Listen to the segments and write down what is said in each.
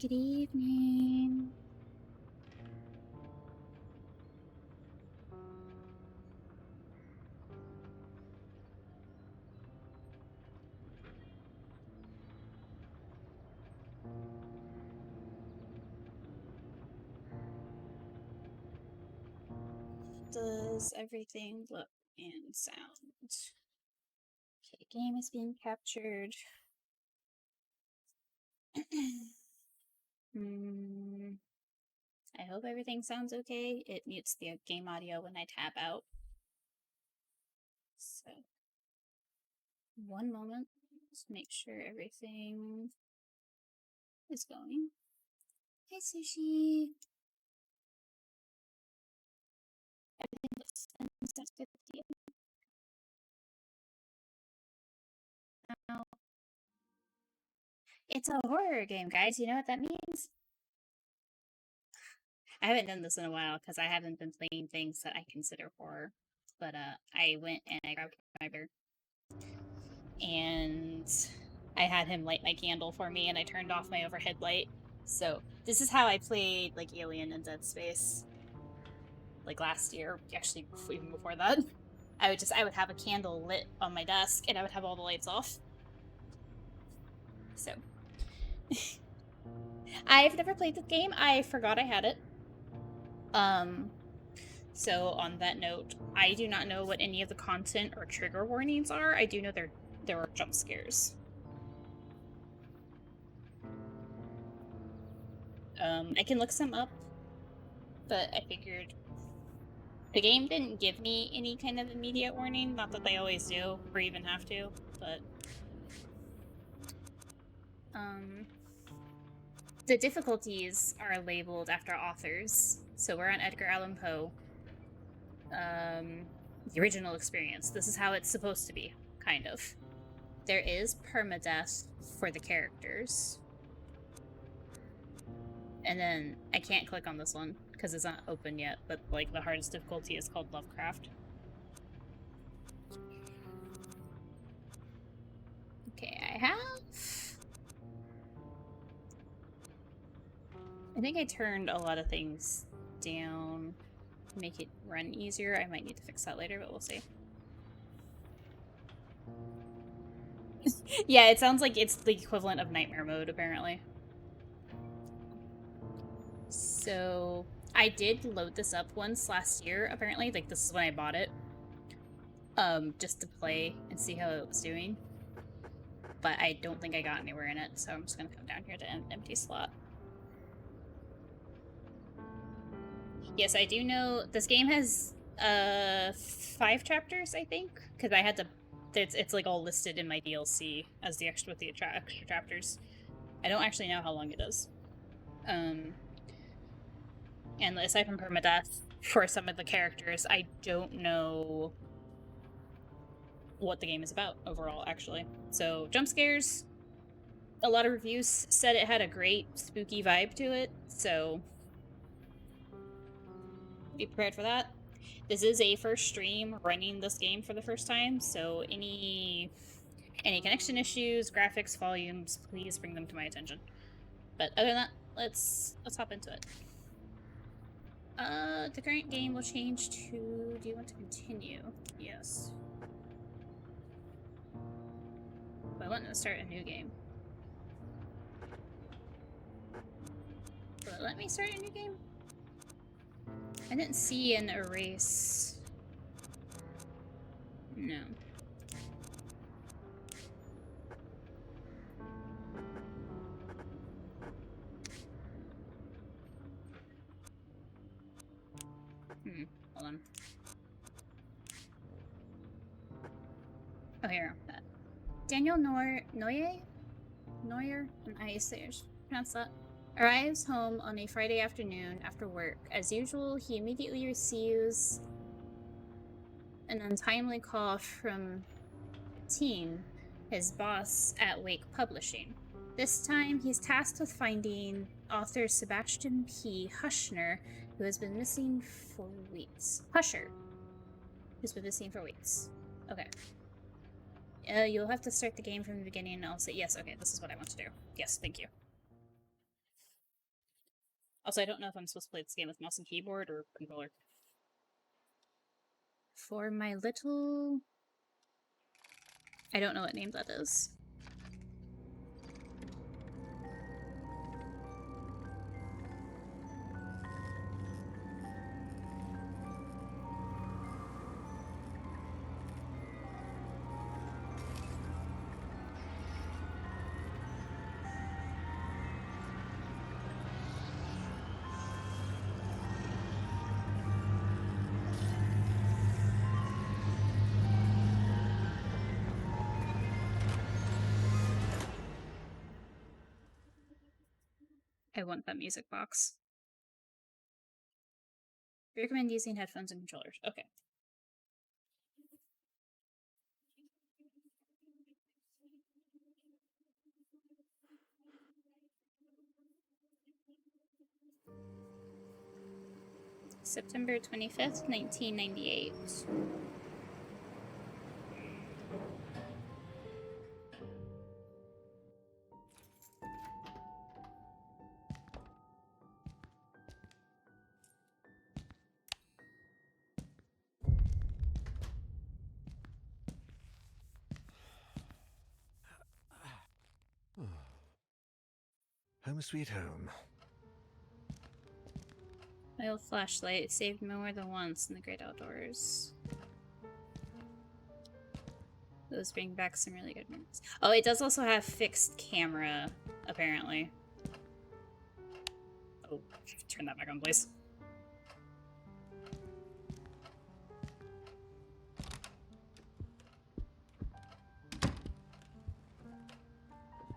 Good evening. Does everything look and sound? Okay, game is being captured. I hope everything sounds okay. It mutes the game audio when I tab out. So, one moment. Just make sure everything is going. Hey, Sushi. Everything looks and sounds good to you. Now, it's a horror game, guys. You know what that means? I haven't done this in a while because I haven't been playing things that I consider horror. But I went and I grabbed my bear, and I had him light my candle for me, and I turned off my overhead light. So this is how I played like Alien and Dead Space, like last year, actually even before that. I would have a candle lit on my desk, and I would have all the lights off. So I've never played this game. I forgot I had it. So on that note, I do not know what any of the content or trigger warnings are. I do know there are jump scares. I can look some up, but I figured the game didn't give me any kind of immediate warning. Not that they always do, or even have to, but the difficulties are labeled after authors. So we're on Edgar Allan Poe. The original experience. This is how it's supposed to be, kind of. There is permadeath for the characters. And then I can't click on this one because it's not open yet, but like the hardest difficulty is called Lovecraft. Okay, I think I turned a lot of things down to make it run easier. I might need to fix that later, but we'll see. Yeah, it sounds like it's the equivalent of nightmare mode, apparently. So I did load this up once last year, apparently. Like, this is when I bought it. Just to play and see how it was doing. But I don't think I got anywhere in it, so I'm just gonna come down here to an empty slot. Yes, I do know this game has 5 chapters, I think, because I had to. It's like all listed in my DLC as the extra with the extra chapters. I don't actually know how long it is. And aside from permadeath for some of the characters, I don't know what the game is about overall, actually. So jump scares. A lot of reviews said it had a great spooky vibe to it, so be prepared for that. This is a first stream running this game for the first time, so any connection issues, graphics, volumes, please bring them to my attention. But other than that, let's hop into it. The current game will change to... Do you want to continue? Yes. I want to start a new game. But let me start a new game? I didn't see an erase. No. Hold on. Oh, here. Daniel Neuer? I pronounce that. Arrives home on a Friday afternoon after work. As usual, he immediately receives an untimely call from Team, his boss at Wake Publishing. This time, he's tasked with finding author Sebastian P. Hushner, who has been missing for weeks. Husher, who's been missing for weeks. Okay. You'll have to start the game from the beginning, and I'll say, yes, okay, this is what I want to do. Yes, thank you. Also, I don't know if I'm supposed to play this game with mouse and keyboard or controller. For my little... I don't know what name that is. I want that music box. Recommend using headphones and controllers. Okay. September 25th, 1998. Home sweet home. My old flashlight saved me more than once in the great outdoors. Those bring back some really good memories. Oh, it does also have fixed camera, apparently. Oh, turn that back on, please.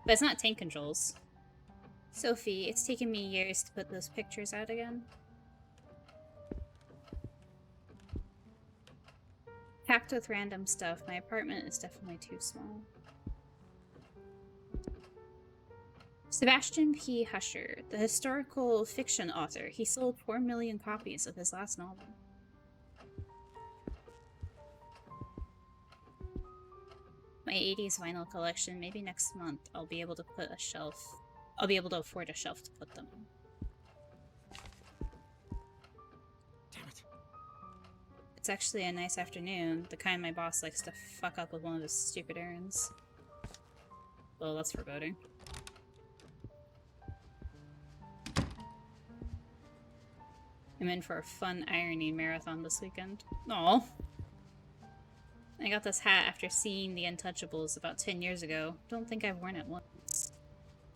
But it's not tank controls. Sophie, it's taken me years to put those pictures out again. Packed with random stuff, my apartment is definitely too small. Sebastian P. Husher, the historical fiction author. He sold 4 million copies of his last novel. My 80s vinyl collection. Maybe next month I'll be able to put a shelf. I'll be able to afford a shelf to put them in. Damn it. It's actually a nice afternoon, the kind my boss likes to fuck up with one of his stupid errands. Well, that's foreboding. I'm in for a fun irony marathon this weekend. Aw. I got this hat after seeing The Untouchables about 10 years ago. Don't think I've worn it once.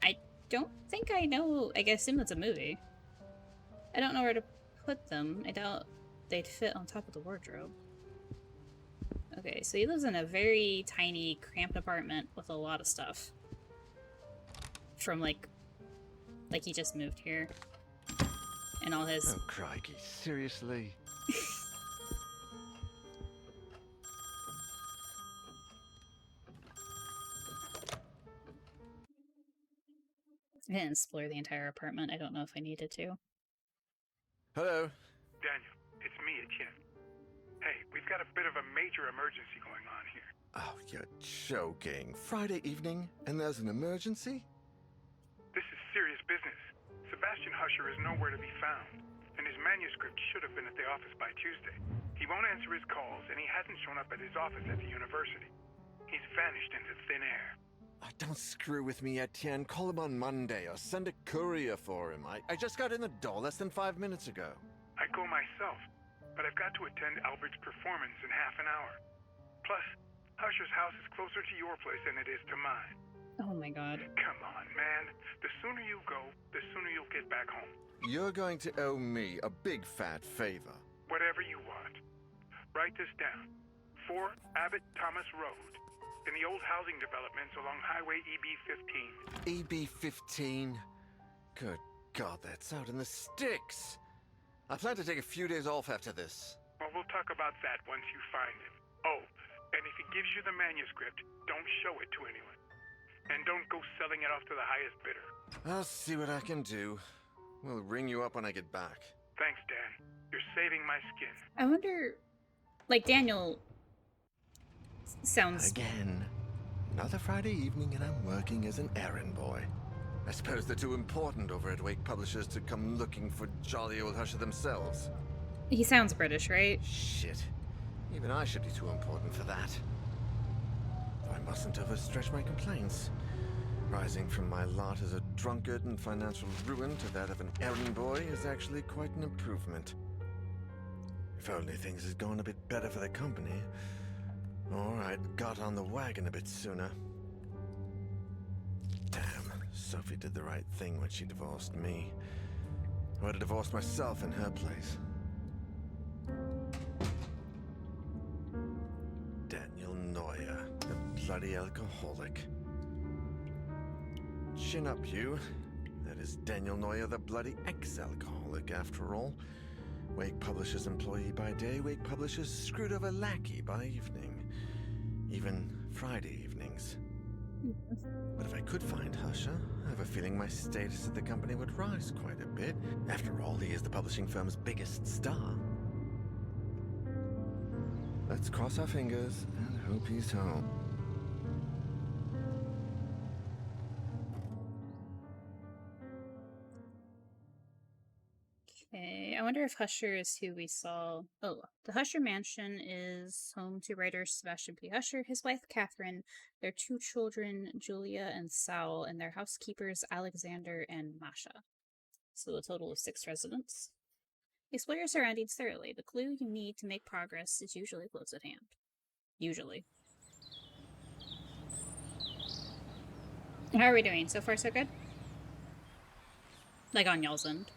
I don't think I know. I assume it's a movie. I don't know where to put them. I doubt they'd fit on top of the wardrobe. Okay, so he lives in a very tiny, cramped apartment with a lot of stuff. From like he just moved here. And all his... Oh, crikey. Seriously? I didn't explore the entire apartment. I don't know if I needed to. Hello? Daniel, it's me, Etienne. Hey, we've got a bit of a major emergency going on here. Oh, you're joking. Friday evening, and there's an emergency? This is serious business. Sebastian Husher is nowhere to be found, and his manuscript should have been at the office by Tuesday. He won't answer his calls, and he hasn't shown up at his office at the university. He's vanished into thin air. Oh, don't screw with me, Etienne. Call him on Monday or send a courier for him. I just got in the door less than 5 minutes ago. I'd go myself, but I've got to attend Albert's performance in half an hour. Plus, Husher's house is closer to your place than it is to mine. Oh my god. Come on, man. The sooner you go, the sooner you'll get back home. You're going to owe me a big fat favor. Whatever you want. Write this down. 4 Abbott Thomas Road, in the old housing developments along Highway EB-15. EB-15? Good God, that's out in the sticks. I plan to take a few days off after this. Well, we'll talk about that once you find him. Oh, and if he gives you the manuscript, don't show it to anyone. And don't go selling it off to the highest bidder. I'll see what I can do. We'll ring you up when I get back. Thanks, Dan. You're saving my skin. I wonder... Like, Daniel... sounds... Again. Another Friday evening and I'm working as an errand boy. I suppose they're too important over at Wake Publishers to come looking for jolly old Husher themselves. He sounds British, right? Shit. Even I should be too important for that. Though I mustn't overstretch my complaints. Rising from my lot as a drunkard and financial ruin to that of an errand boy is actually quite an improvement. If only things had gone a bit better for the company, or I'd got on the wagon a bit sooner. Damn, Sophie did the right thing when she divorced me. I would have divorced myself in her place. Daniel Neuer, the bloody alcoholic. Chin up, you. That is Daniel Neuer, the bloody ex-alcoholic, after all. Wake Publishers employee by day, Wake Publishers screwed over lackey by evening. Even Friday evenings. But if I could find Husher, I have a feeling my status at the company would rise quite a bit. After all, he is the publishing firm's biggest star. Let's cross our fingers and hope he's home. Okay, I wonder if Husher is who we saw. Oh, the Husher mansion is home to writer Sebastian P. Husher, his wife Catherine, their 2 children Julia and Saul, and their housekeepers Alexander and Masha. So a total of 6 residents. Explore your surroundings thoroughly. The clue you need to make progress is usually close at hand. Usually. How are we doing? So far, so good? Like on y'all's end.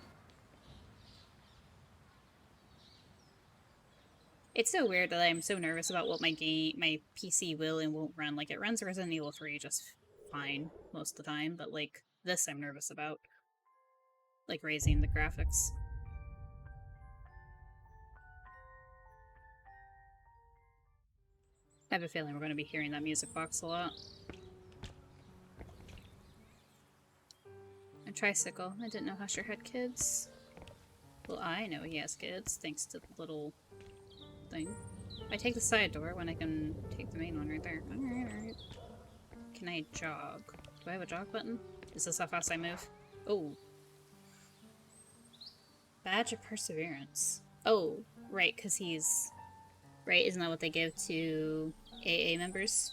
It's so weird that I'm so nervous about what my PC will and won't run. Like, it runs Resident Evil 3 just fine most of the time, but, like, this I'm nervous about. Like, raising the graphics. I have a feeling we're going to be hearing that music box a lot. A tricycle. I didn't know Husher had kids. Well, I know he has kids, thanks to the little thing. I take the side door when I can take the main one right there. Alright. Can I jog? Do I have a jog button? Is this how fast I move? Oh. Badge of Perseverance. Oh, right, because he's... Right, isn't that what they give to AA members?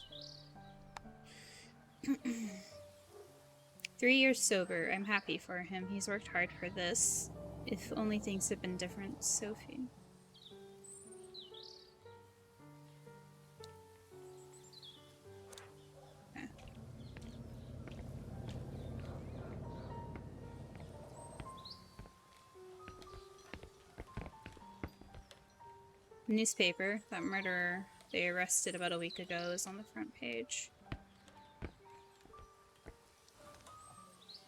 3 years sober. I'm happy for him. He's worked hard for this. If only things had been different, Sophie. Okay. Newspaper. That murderer they arrested about a week ago is on the front page.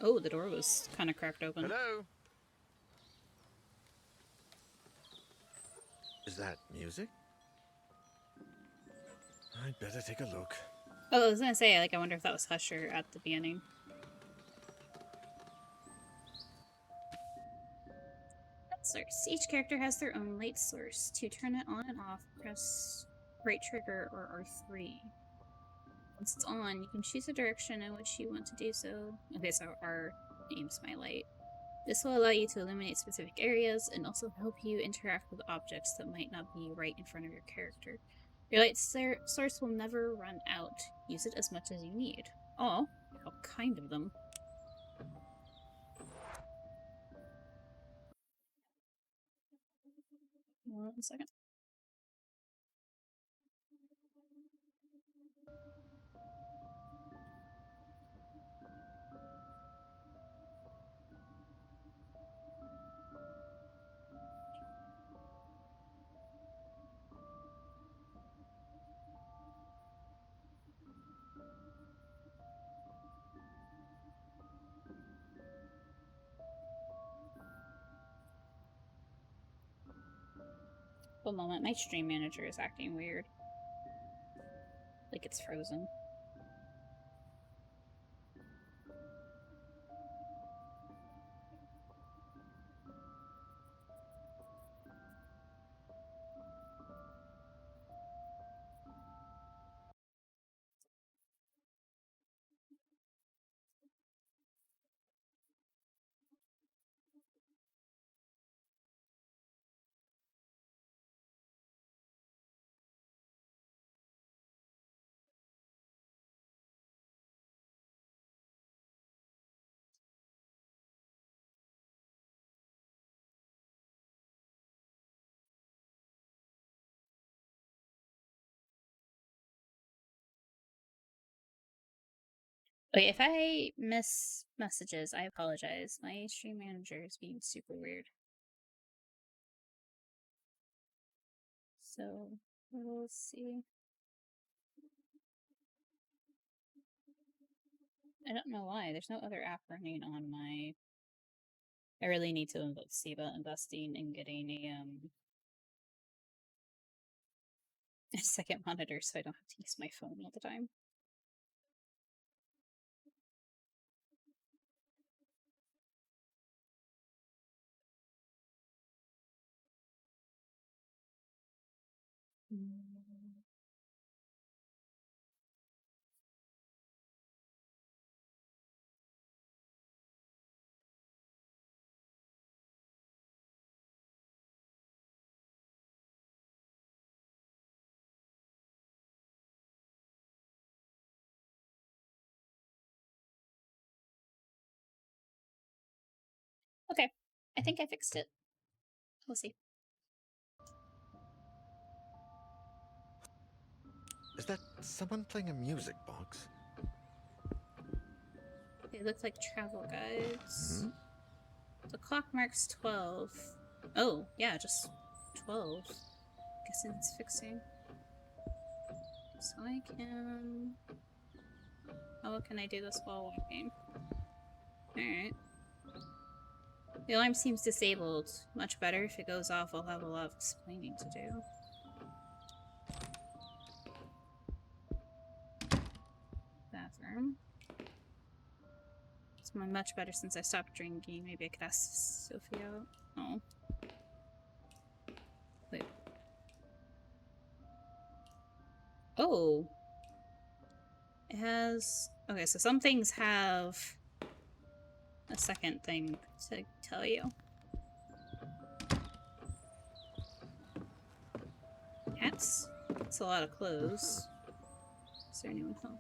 Oh, the door was kind of cracked open. Hello? Is that music? I'd better take a look. Oh, I was gonna say, like, I wonder if that was Husher at the beginning. Light source. Each character has their own light source. To turn it on and off, press right trigger or R3. Once it's on, you can choose a direction in which you want to do so. Okay, so R aims my light. This will allow you to illuminate specific areas and also help you interact with objects that might not be right in front of your character. Your light source will never run out. Use it as much as you need. Oh, how kind of them. One second. One moment, my stream manager is acting weird. Like it's frozen. Okay, if I miss messages, I apologize. My stream manager is being super weird. So, we'll see. I don't know why. There's no other app running on my... I really need to see about investing in getting a second monitor so I don't have to use my phone all the time. Okay, I think I fixed it. We'll see. Is that someone playing a music box? They look like travel guides. Hmm? The clock marks 12. Oh, yeah, just 12. Guess it's fixing. So I can... How can I do this while walking? Alright. The alarm seems disabled. Much better. If it goes off, I'll have a lot of explaining to do. Bathroom. It's much better since I stopped drinking. Maybe I could ask Sophie out. Oh. Wait. Oh! It has... Okay, so some things have a second thing to tell you. Hats? That's a lot of clothes. Is there anyone home?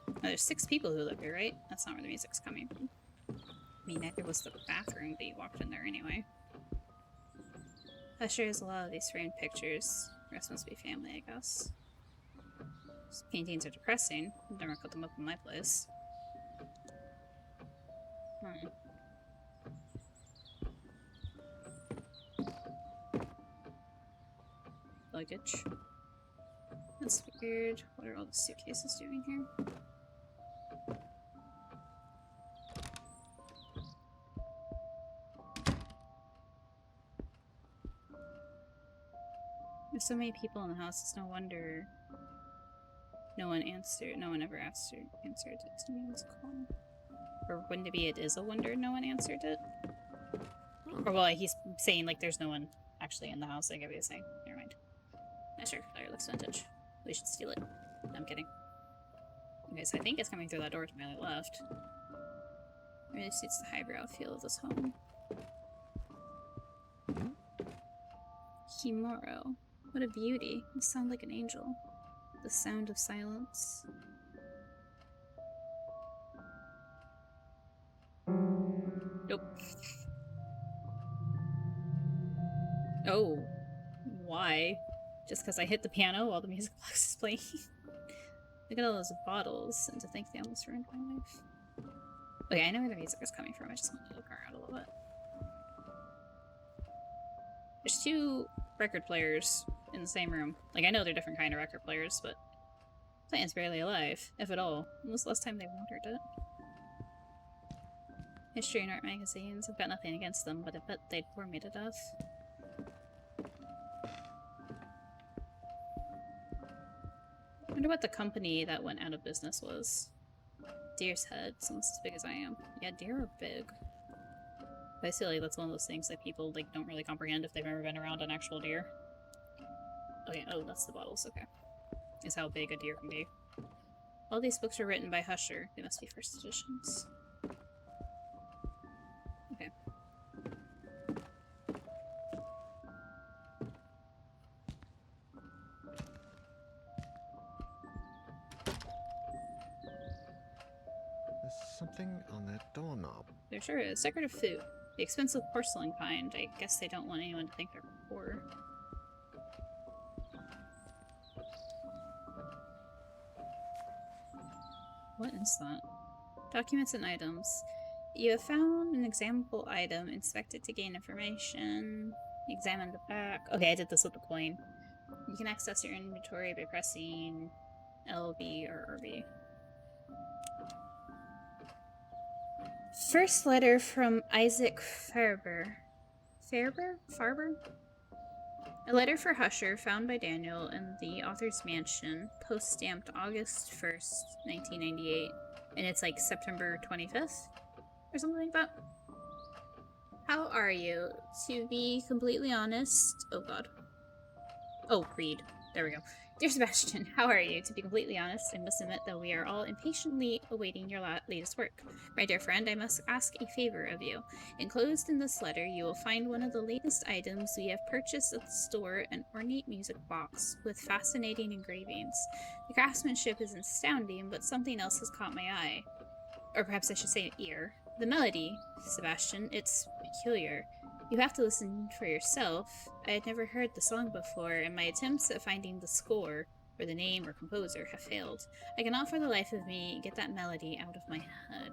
Oh, there's 6 people who live here, right? That's not where the music's coming from. I mean, neither was the bathroom, but you walked in there anyway. Usher has a lot of these framed pictures. The rest must be family, I guess. These paintings are depressing. I'd never put them up in my place. Luggage. That's weird. What are all the suitcases doing here? There's so many people in the house, it's no wonder no one ever answered it to anyone's call. Or wouldn't it be it is a wonder no one answered it? Or well, he's saying like there's no one actually in the house, I get what he's saying. Never mind. Yeah, sure, that looks vintage. We should steal it. No, I'm kidding. Okay, so I think it's coming through that door to my left. It really suits the highbrow feel of this home. Kimuro. What a beauty. You sound like an angel. The sound of silence. Nope. Oh. Why? Just because I hit the piano while the music box is playing? Look at all those bottles, and to think they almost ruined my life. Okay, I know where the music is coming from, I just want to look around a little bit. There's 2 record players in the same room. Like, I know they're different kind of record players, but Plan's barely alive, if at all. When was the last time they watered it? History and art magazines. I've got nothing against them, but I bet they'd bore me to death. I wonder what the company that went out of business was. Deer's Head. It's almost as big as I am. Yeah, deer are big. But I feel like that's one of those things that people like don't really comprehend if they've never been around an actual deer. Okay, oh, that's the bottles, okay. Is how big a deer can be. All these books are written by Husher. They must be first editions. Okay. There's something on that doorknob. There sure is. Decorative food. The expensive porcelain kind. I guess they don't want anyone to think they're poor. What is that? Documents and items. You have found an examinable item. Inspect it to gain information. Examine the back. Okay, I did this with the coin. You can access your inventory by pressing LB or RB. First letter from Isaac Farber. Farber? A letter for Husher found by Daniel in the author's mansion, post-stamped August 1st, 1998. And it's like September 25th? Or something like that. How are you? To be completely honest... Oh god. Oh, read. There we go. Dear Sebastian, how are you? To be completely honest, I must admit that we are all impatiently awaiting your latest work. My dear friend, I must ask a favor of you. Enclosed in this letter, you will find one of the latest items we have purchased at the store, an ornate music box with fascinating engravings. The craftsmanship is astounding, but something else has caught my eye. Or perhaps I should say ear. The melody, Sebastian, it's peculiar. You have to listen for yourself. I had never heard the song before, and my attempts at finding the score, or the name or composer, have failed. I cannot for the life of me get that melody out of my head.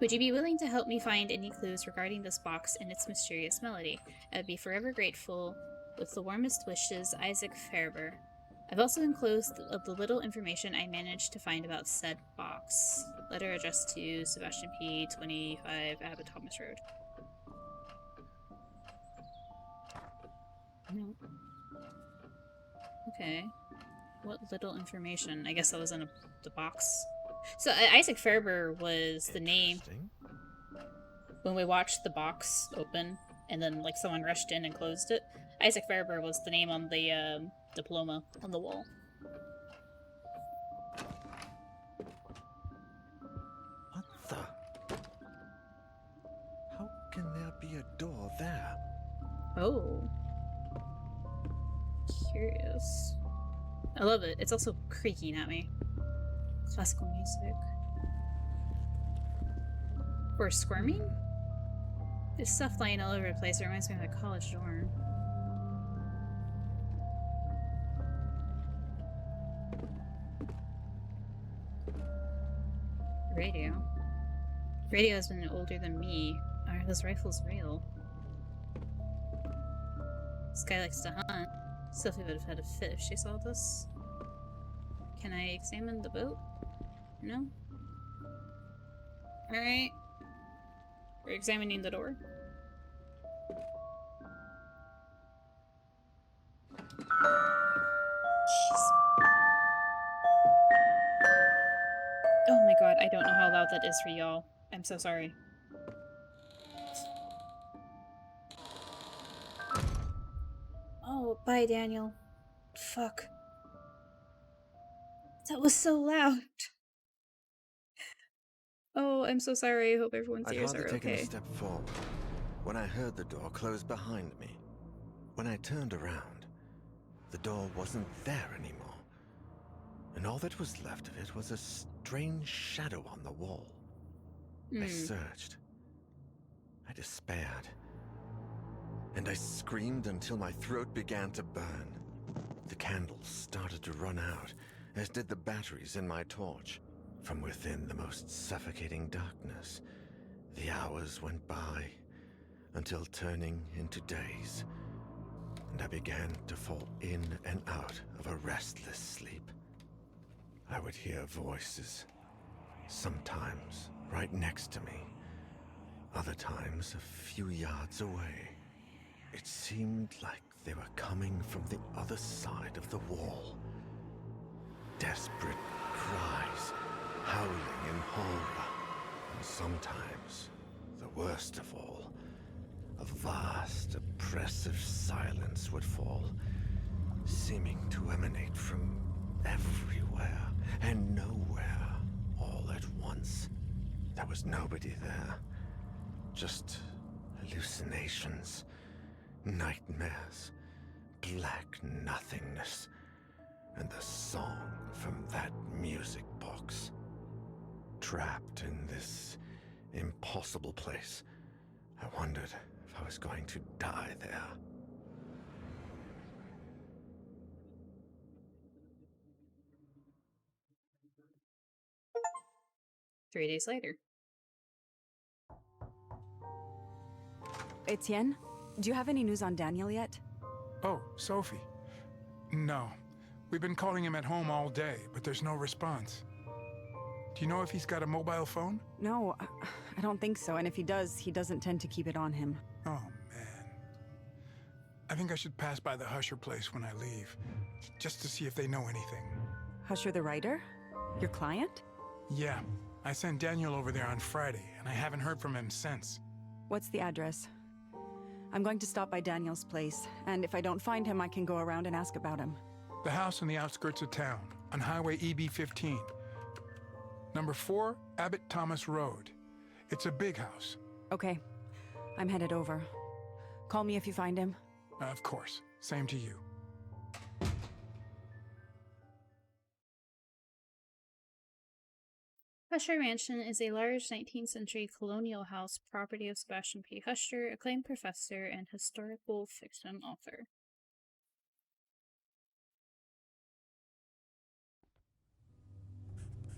Would you be willing to help me find any clues regarding this box and its mysterious melody? I would be forever grateful. With the warmest wishes, Isaac Fairber. I've also enclosed the little information I managed to find about said box. Letter addressed to Sebastian P. 25 Abbott Thomas Road. No. Okay. What little information? I guess that was in the box. So Isaac Fairber was the name Interesting. when we watched the box open and then like someone rushed in and closed it. Isaac Fairber was the name on the diploma on the wall. What the? How can there be a door there? Oh. Curious. I love it. It's also creaking at me. Classical music. Or squirming? There's stuff lying all over the place. It reminds me of a college dorm. Radio. Radio has been older than me. Are those rifles real? This guy likes to hunt. Sophie would have had a fit if she saw this. Can I examine the boat? No? Alright. We're examining the door. Jeez. Oh my god, I don't know how loud that is for y'all. I'm so sorry. Oh, bye, Daniel. Fuck. That was so loud. Oh, I'm so sorry. I hope everyone's I'd ears hardly are taken okay. a step forward when I heard the door close behind me. When I turned around, the door wasn't there anymore. And all that was left of it was a strange shadow on the wall. I searched. I despaired. And I screamed until my throat began to burn. The candles started to run out, as did the batteries in my torch. From within the most suffocating darkness, the hours went by, until turning into days, and I began to fall in and out of a restless sleep. I would hear voices, sometimes right next to me, other times a few yards away. It seemed like they were coming from the other side of the wall. Desperate cries, howling in horror, and sometimes, the worst of all, a vast, oppressive silence would fall, seeming to emanate from everywhere and nowhere all at once. There was nobody there, just hallucinations, nightmares, black nothingness, and the song from that music box. Trapped in this impossible place, I wondered if I was going to die there. Three days later. Etienne, do you have any news on Daniel yet? Oh, Sophie. No. We've been calling him at home all day, but there's no response. Do you know if he's got a mobile phone? No, I don't think so, and if he does, he doesn't tend to keep it on him. Oh, man. I think I should pass by the Husher place when I leave, just to see if they know anything. Husher the writer? Your client? Yeah, I sent Daniel over there on Friday, and I haven't heard from him since. What's the address? I'm going to stop by Daniel's place, and if I don't find him, I can go around and ask about him. The house on the outskirts of town, on Highway EB-15. Number 4, Abbott Thomas Road. It's a big house. Okay, I'm headed over. Call me if you find him. Of course. Same to you. Husher Mansion is a large 19th century colonial house property of Sebastian P. Husher, acclaimed professor and historical fiction author.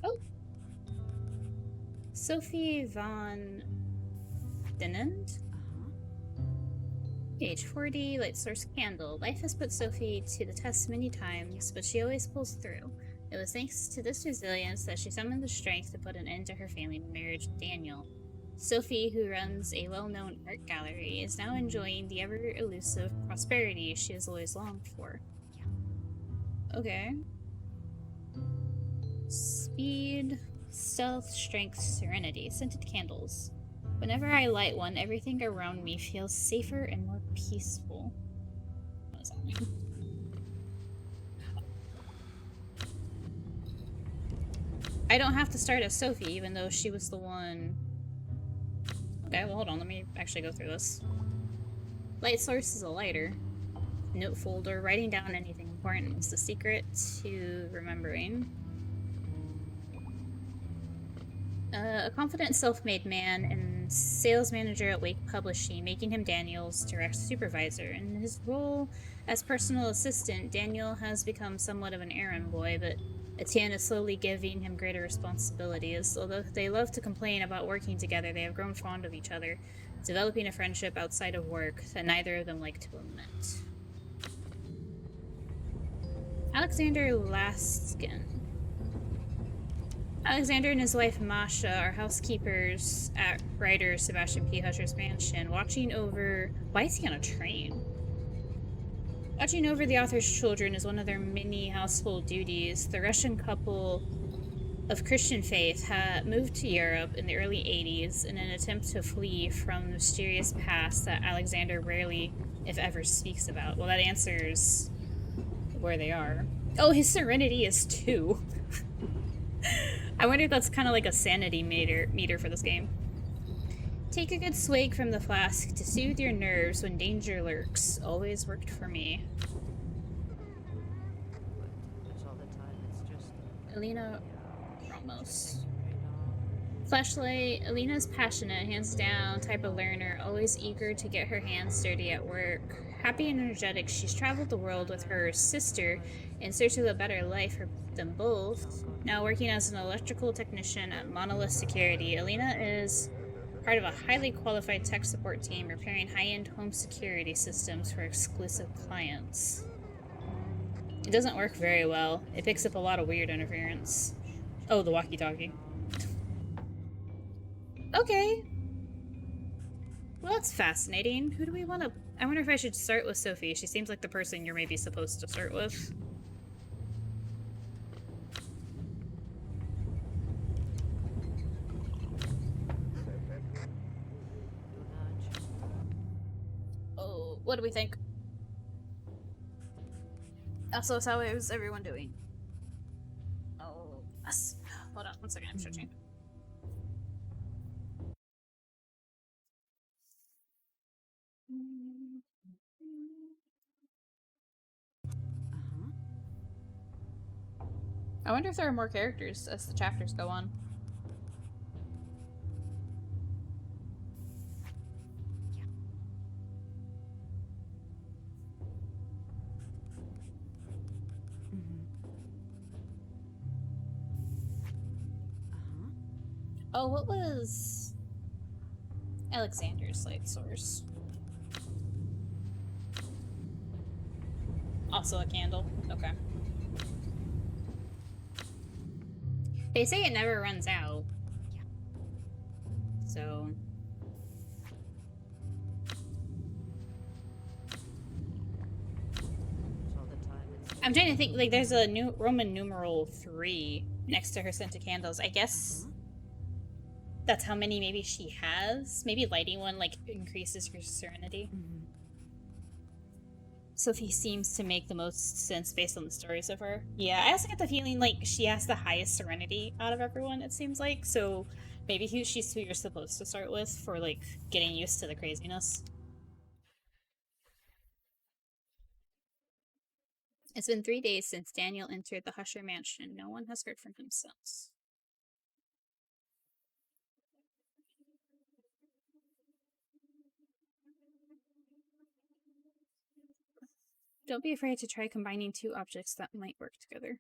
Oh! Sophie von Dinant? Age 40, light source candle. Life has put Sophie to the test many times, but she always pulls through. It was thanks to this resilience that she summoned the strength to put an end to her family marriage with Daniel. Sophie, who runs a well-known art gallery, is now enjoying the ever-elusive prosperity she has always longed for. Okay. Speed, stealth, strength, serenity. Scented candles. Whenever I light one, everything around me feels safer and more peaceful. What does that mean? I don't have to start as Sophie, even though she was the one... Okay, well hold on, let me actually go through this. Light source is a lighter. Note folder, writing down anything important is the secret to remembering. A confident self-made man and sales manager at Wake Publishing, making him Daniel's direct supervisor. In his role as personal assistant, Daniel has become somewhat of an errand boy, but Etienne is slowly giving him greater responsibilities. Although they love to complain about working together, they have grown fond of each other, developing a friendship outside of work that neither of them like to admit. Alexander Laskin. Alexander and his wife Masha are housekeepers at writer Sebastian P. Huscher's mansion, watching over... Why is he on a train? Watching over the author's children is one of their many household duties. The Russian couple of Christian faith had moved to Europe in the early 80s in an attempt to flee from the mysterious past that Alexander rarely, if ever, speaks about. Well, that answers where they are. Oh, his serenity is 2. I wonder if that's kind of like a sanity meter for this game. Take a good swig from the flask to soothe your nerves when danger lurks. Always worked for me. Elena Ramos. Flashlight. Elena's passionate, hands down type of learner, always eager to get her hands dirty at work. Happy and energetic, she's traveled the world with her sister in search of a better life for them both. Now working as an electrical technician at Monolith Security, Elena is part of a highly qualified tech support team repairing high-end home security systems for exclusive clients. It doesn't work very well. It picks up a lot of weird interference. Oh, the walkie-talkie. Okay. Well, that's fascinating. Who do we want to... I wonder if I should start with Sophie. She seems like the person you're maybe supposed to start with. Oh, what do we think? Also, how is everyone doing? Oh, yes. Hold on, one second, I'm searching. I wonder if there are more characters as the chapters go on. Oh, what was Alexander's light source? Also a candle. Okay. They say it never runs out. So... I'm trying to think, like, there's a new Roman numeral 3 next to her scented candles. I guess that's how many maybe she has. Maybe lighting one, like, increases her serenity. Sophie seems to make the most sense based on the stories of her. Yeah, I also get the feeling like she has the highest serenity out of everyone, it seems like. So maybe she's who you're supposed to start with for, like, getting used to the craziness. It's been 3 days since Daniel entered the Huscher mansion. No one has heard from him since. Don't be afraid to try combining 2 objects that might work together.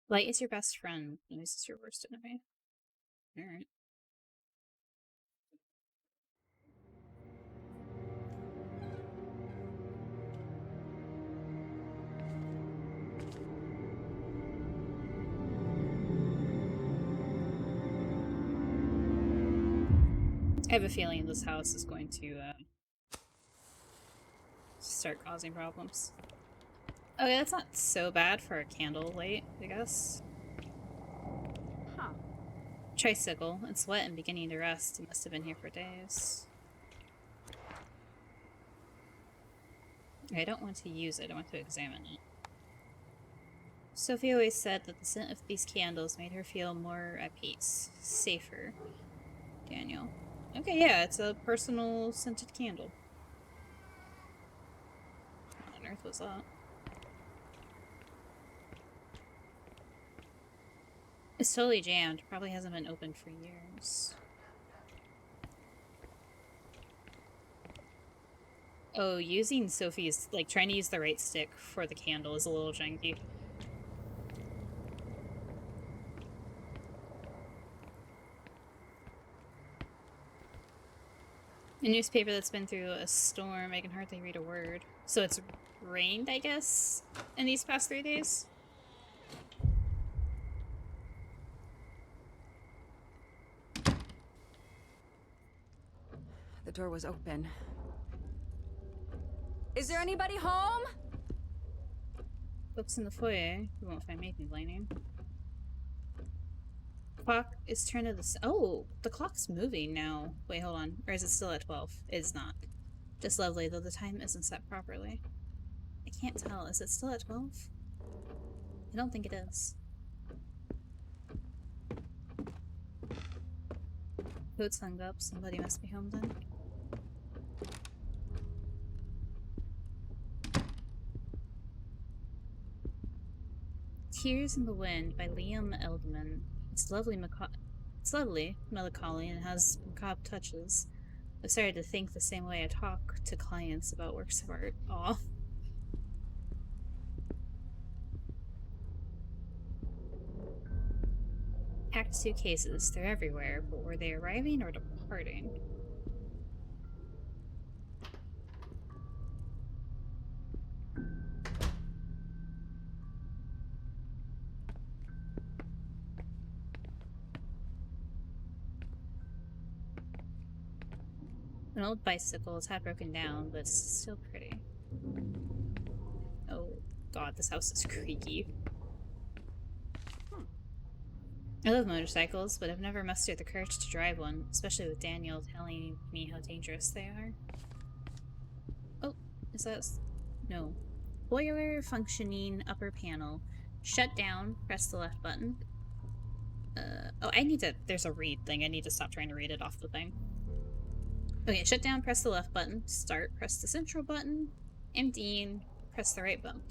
Light is your best friend. Noise is your worst enemy. Alright. I have a feeling this house is going to start causing problems. Okay, that's not so bad for a candle light, I guess. Huh. Tricycle. It's wet and beginning to rust. It must have been here for days. I don't want to use it. I want to examine it. Sophie always said that the scent of these candles made her feel more at peace. Safer. Daniel. Okay, yeah, it's a personal scented candle. What on earth was that? It's totally jammed. Probably hasn't been opened for years. Oh, using Sophie's, like, trying to use the right stick for the candle is a little janky. A newspaper that's been through a storm, I can hardly read a word. So it's rained, I guess, in these past 3 days? The door was open. Is there anybody home? Books in the foyer. You won't find me complaining. Clock is turned to the... Oh! The clock's moving now. Wait, hold on. Or is it still at 12? It's not. Just lovely, though the time isn't set properly. I can't tell. Is it still at 12? I don't think it is. Coat's hung up. Somebody must be home then. Tears in the Wind by Liam Eldman. It's lovely, melancholy, and has macabre touches. I've started to think the same way I talk to clients about works of art. Aw. Packed suitcases. They're everywhere, but were they arriving or departing? An old bicycle is half broken down, but it's still pretty. Oh god, this house is creaky. I love motorcycles, but I've never mustered the courage to drive one, especially with Daniel telling me how dangerous they are. Oh, is that... No. Boiler functioning upper panel. Shut down, press the left button. Oh, I need to... There's a read thing. I need to stop trying to read it off the thing. Okay, shut down, press the left button. Start, press the central button. Emptying, press the right button.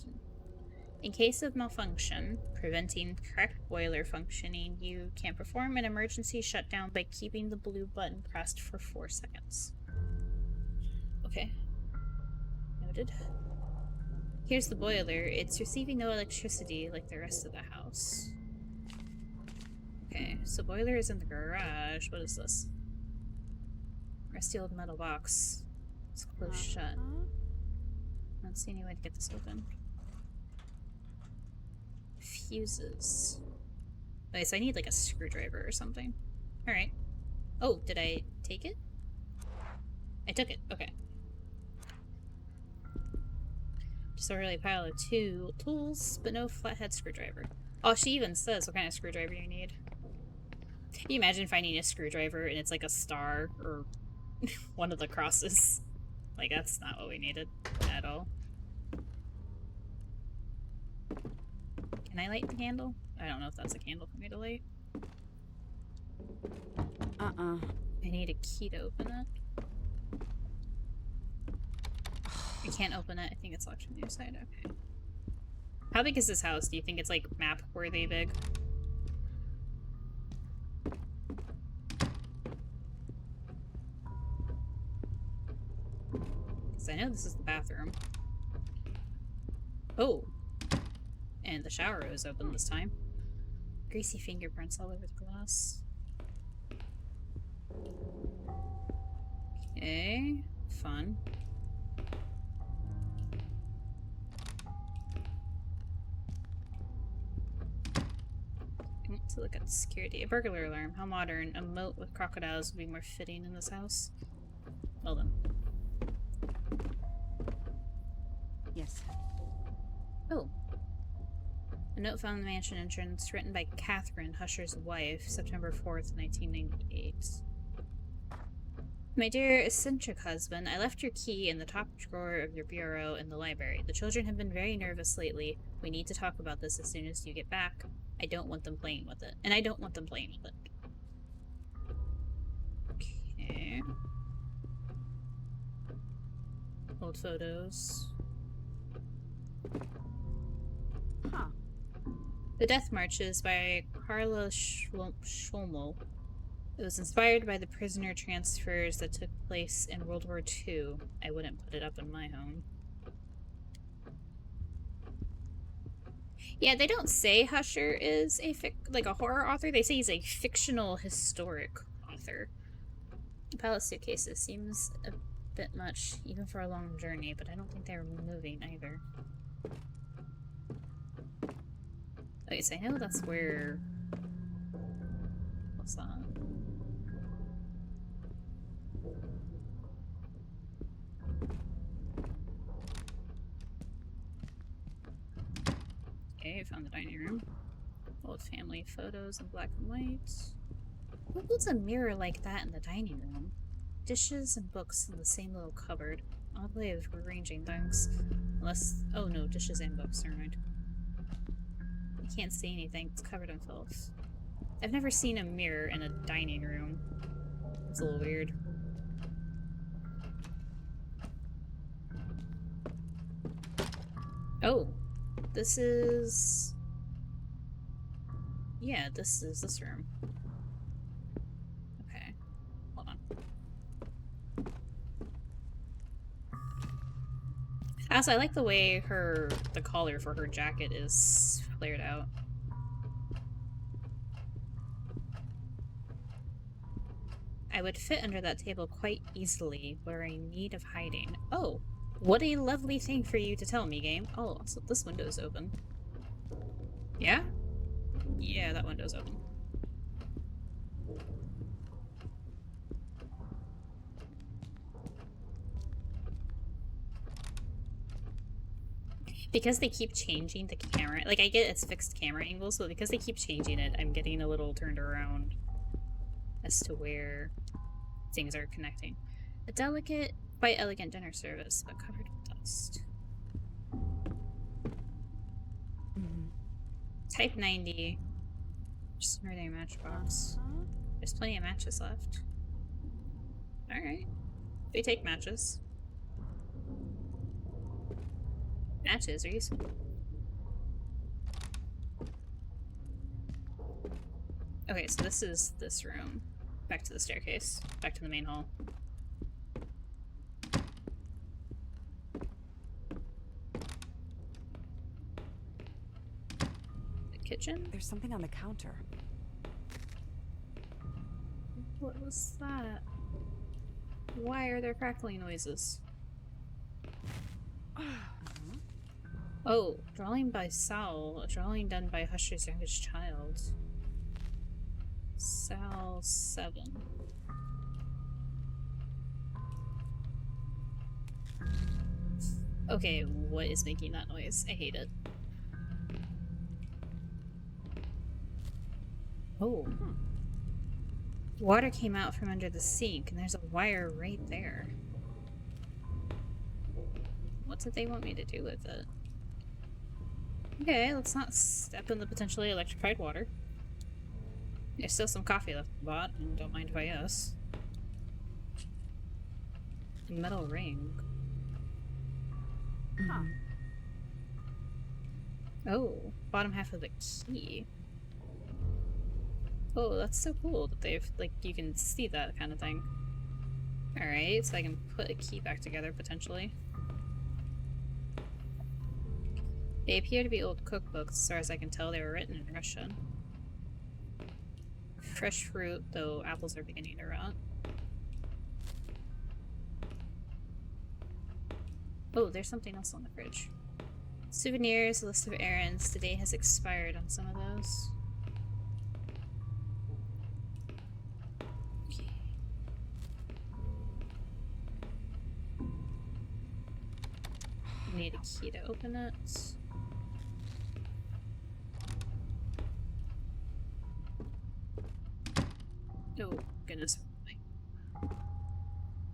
In case of malfunction, preventing correct boiler functioning, you can perform an emergency shutdown by keeping the blue button pressed for 4 seconds. Okay. Noted. Here's the boiler. It's receiving no electricity like the rest of the house. Okay, so boiler is in the garage. What is this? Rusty old metal box. It's closed shut. I don't see any way to get this open. Fuses. Okay, so I need like a screwdriver or something. Alright. Oh, did I take it? I took it. Okay. Just a really pile of tools, but no flathead screwdriver. Oh, she even says what kind of screwdriver you need. Can you imagine finding a screwdriver and it's like a star or one of the crosses? Like, that's not what we needed at all. Can I light the candle? I don't know if that's a candle for me to light. Uh-uh. I need a key to open it. I can't open it. I think it's locked from the other side. Okay. How big is this house? Do you think it's like map-worthy big? Because I know this is the bathroom. Oh! And the shower is open this time. greasy fingerprints all over the glass. Okay, fun. I want to look at the security. A burglar alarm. How modern. A moat with crocodiles would be more fitting in this house. Well done. Yes. Oh. A note found in the mansion entrance, written by Catherine, Husher's wife, September 4th, 1998. My dear eccentric husband, I left your key in the top drawer of your bureau in the library. The children have been very nervous lately. We need to talk about this as soon as you get back. I don't want them playing with it. And I don't want them playing with it. Okay. Old photos. Huh. The Death Marches by Carla Schlomo. It was inspired by the prisoner transfers that took place in World War II. I wouldn't put it up in my home. Yeah, they don't say Husher is a like a horror author. They say he's a fictional historic author. Pallet suitcases seems a bit much, even for a long journey, but I don't think they were moving either. Okay, so I know that's where... What's that? Okay, I found the dining room. Old family photos in black and white. Who puts a mirror like that in the dining room? Dishes and books in the same little cupboard. Odd way of arranging things. Unless... Oh no, dishes and books, never mind. I can't see anything, it's covered in filth. I've never seen a mirror in a dining room. It's a little weird. Oh! This is... Yeah, this is this room. Okay. Hold on. Also, I like the way the collar for her jacket is flared out. I would fit under that table quite easily. We're in need of hiding. Oh! What a lovely thing for you to tell me, game. Oh, so this window's open. Yeah? Yeah, that window's open. Because they keep changing the camera, like I get it's fixed camera angles, but because they keep changing it, I'm getting a little turned around as to where things are connecting. A delicate, quite elegant dinner service, but covered with dust. Type 90. Just another matchbox. There's plenty of matches left. Alright. They take matches. Matches are useful. Okay, so this is this room. Back to the staircase. Back to the main hall. The kitchen? There's something on the counter. What was that? Why are there crackling noises? Oh, drawing by Sal. A drawing done by Husher's youngest child. Sal 7. Okay, what is making that noise? I hate it. Oh. Water came out from under the sink, and there's a wire right there. What did they want me to do with it? Okay, let's not step in the potentially electrified water. There's still some coffee left in the pot, and don't mind if I guess. A metal ring. Huh. Oh, bottom half of the key. Oh, that's so cool that they've, like, you can see that kind of thing. Alright, so I can put a key back together, potentially. They appear to be old cookbooks. As far as I can tell, they were written in Russian. fresh fruit, though apples are beginning to rot. Oh, there's something else on the fridge. Souvenirs, list of errands. The date has expired on some of those. Okay. Need a key to open it. Oh, goodness.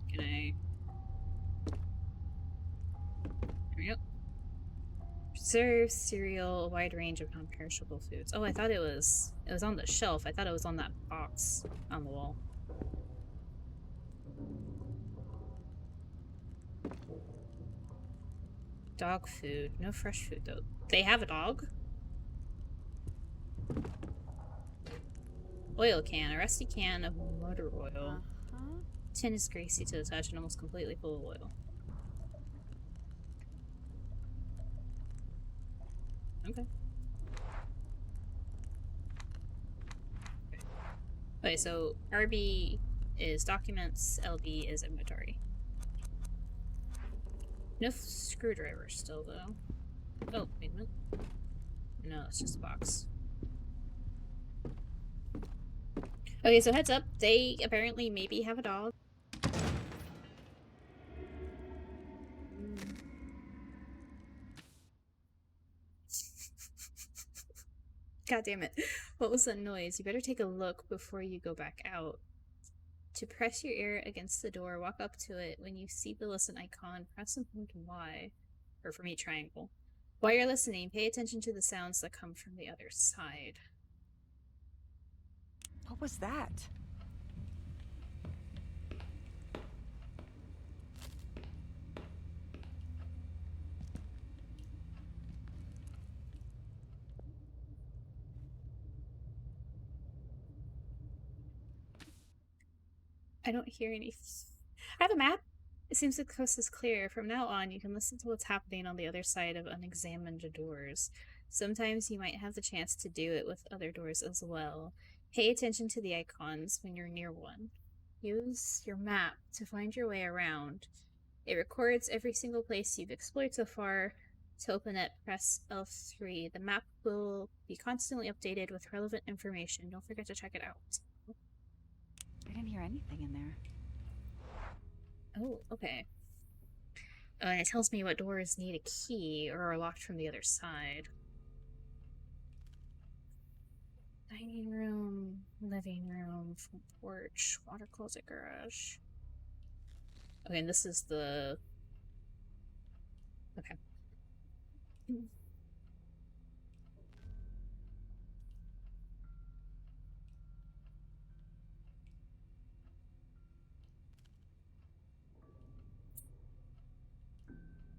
Can I... There we go. Preserve, cereal, a wide range of non-perishable foods. Oh, I thought it was on the shelf. I thought it was on that box on the wall. Dog food. No fresh food, though. They have a dog? Oil can. A rusty can of motor oil. Tin is greasy to the touch and almost completely full of oil. Okay. Okay, so RB is documents, LB is inventory. No screwdriver still, though. Oh, wait a minute. No, it's just a box. Okay, so heads up, they apparently maybe have a dog. God damn it. What was that noise? You better take a look before you go back out. To press your ear against the door, walk up to it. When you see the listen icon, press and hold Y. Or for me, triangle. While you're listening, pay attention to the sounds that come from the other side. What was that? I don't hear any. I have a map. It seems the coast is clear. From now on, you can listen to what's happening on the other side of unexamined doors. Sometimes you might have the chance to do it with other doors as well. Pay attention to the icons when you're near one. Use your map to find your way around. It records every single place you've explored so far. To open it, press L3. The map will be constantly updated with relevant information. Don't forget to check it out. I didn't hear anything in there. Oh, okay. And it tells me what doors need a key or are locked from the other side. Dining room, living room, front porch, water closet, garage. Okay, and this is the... Okay.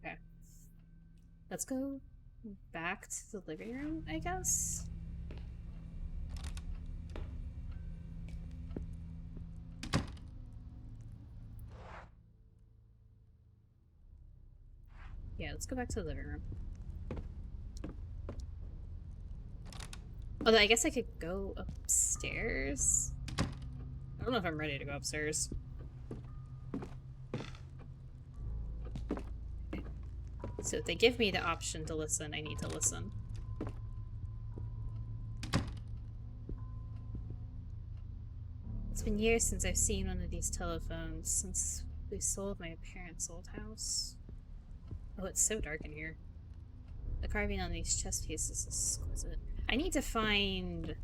Okay. Let's go back to the living room, I guess? Yeah, let's go back to the living room. Although I guess I could go upstairs. I don't know if I'm ready to go upstairs. So if they give me the option to listen, I need to listen. It's been years since I've seen one of these telephones, since we sold my parents' old house. Oh, it's so dark in here. The carving on these chest pieces is exquisite. I need to find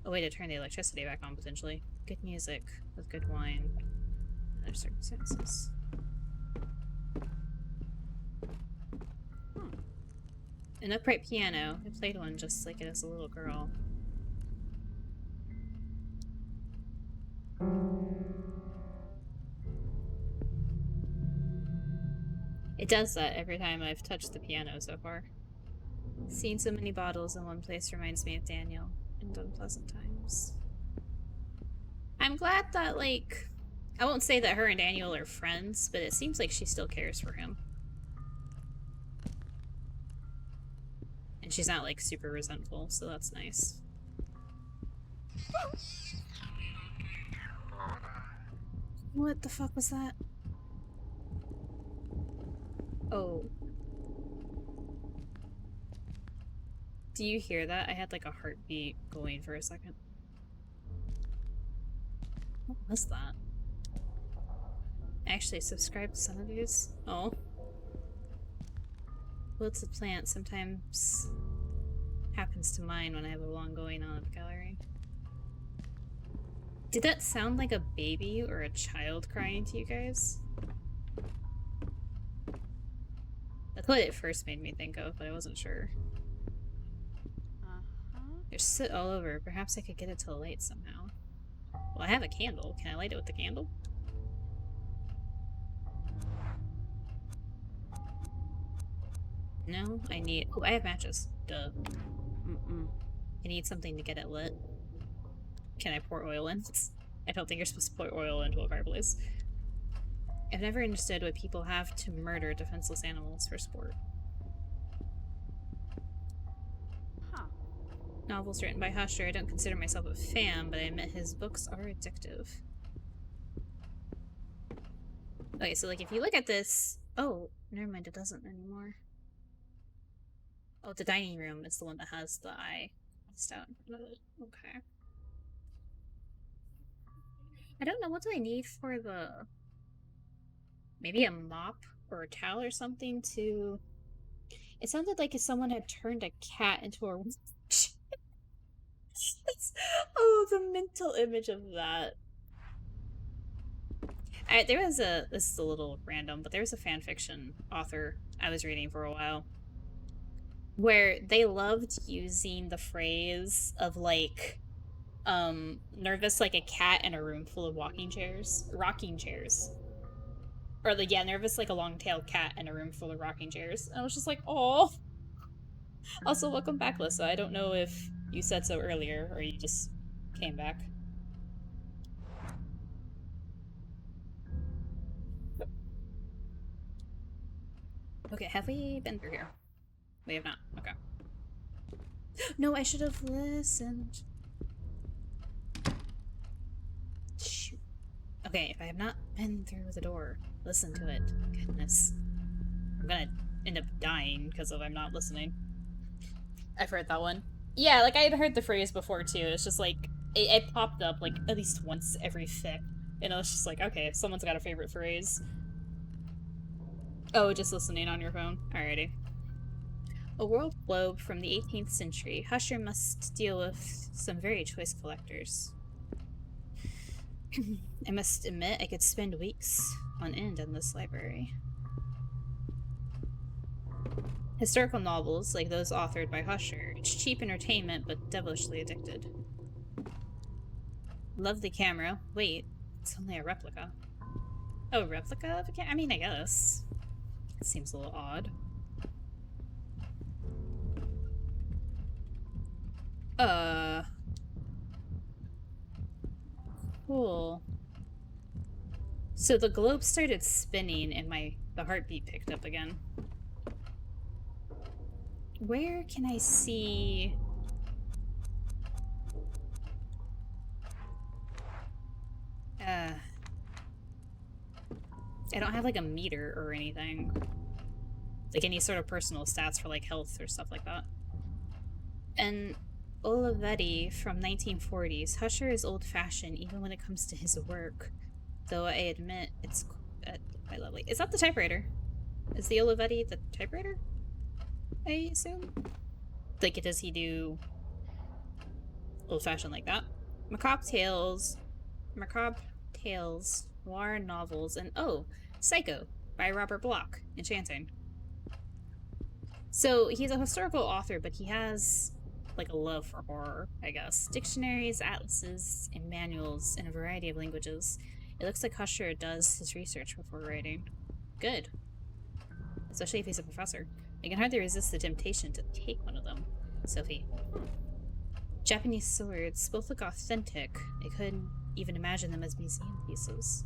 a way to turn the electricity back on, potentially. Good music with good wine under circumstances. An upright piano. I played one just like it as a little girl. It does that every time I've touched the piano so far. Seeing so many bottles in one place reminds me of Daniel and unpleasant times. I'm glad that, like, I won't say that her and Daniel are friends, but it seems like she still cares for him. And she's not, like, super resentful, so that's nice. What the fuck was that? Oh. Do you hear that? I had like a heartbeat going for a second. What was that? I actually subscribed to some of these. Oh. What's a plant sometimes happens to mine when I have a long going on at the gallery. Did that sound like a baby or a child crying to you guys? That's what it first made me think of, but I wasn't sure. There's soot all over. Perhaps I could get it to light somehow. Well, I have a candle. Can I light it with the candle? No, I need... Oh, I have matches. Duh. I need something to get it lit. Can I pour oil in? I don't think you're supposed to pour oil into a fireplace. I've never understood why people have to murder defenseless animals for sport. Huh. Novels written by Husher. I don't consider myself a fan, but I admit his books are addictive. Okay, so like if you look at this... Oh, never mind, it doesn't anymore. Oh, the dining room is the one that has the eye stone. Okay. I don't know, what do I need for the... Maybe a mop or a towel or something to... It sounded like if someone had turned a cat into a... Oh, the mental image of that. There was a... This is a little random, but there was a fanfiction author I was reading for a while where they loved using the phrase of, like, nervous like a cat in a room full of rocking chairs. Or, like, yeah, nervous like a long-tailed cat in a room full of rocking chairs. And I was just like, oh. Also, welcome back, Lissa. I don't know if you said so earlier, or you just came back. Okay, have we been through here? We have not. Okay. No, I should have listened. Shoot. Okay, if I have not been through the door, listen to it. Goodness. I'm gonna end up dying because of I'm not listening. I've heard that one. Yeah, like I had heard the phrase before too. It's just like, it popped up like at least once every fic. And I was just like, okay, someone's got a favorite phrase. Oh, just listening on your phone. Alrighty. A world globe from the 18th century. Husher must deal with some very choice collectors. I must admit, I could spend weeks on end in this library. Historical novels, like those authored by Husher, it's cheap entertainment, but devilishly addicted. Lovely camera. Wait, it's only a replica. Oh, a replica of a camera? I mean, I guess. It seems a little odd. Cool. So the globe started spinning and the heartbeat picked up again. Where can I see... I don't have like a meter or anything. Like any sort of personal stats for like health or stuff like that. And Olivetti from 1940s. Husher is old-fashioned even when it comes to his work. Though I admit it's quite lovely. Is that the typewriter? Is the Olivetti the typewriter? I assume? Like, does he do old-fashioned like that? Macabre Tales, noir novels, and oh, Psycho by Robert Bloch. Enchanting. So he's a historical author, but he has like a love for horror, I guess. Dictionaries, atlases, and manuals in a variety of languages. It looks like Husher does his research before writing. Good. Especially if he's a professor. I can hardly resist the temptation to take one of them. Sophie. Japanese swords both look authentic. I couldn't even imagine them as museum pieces.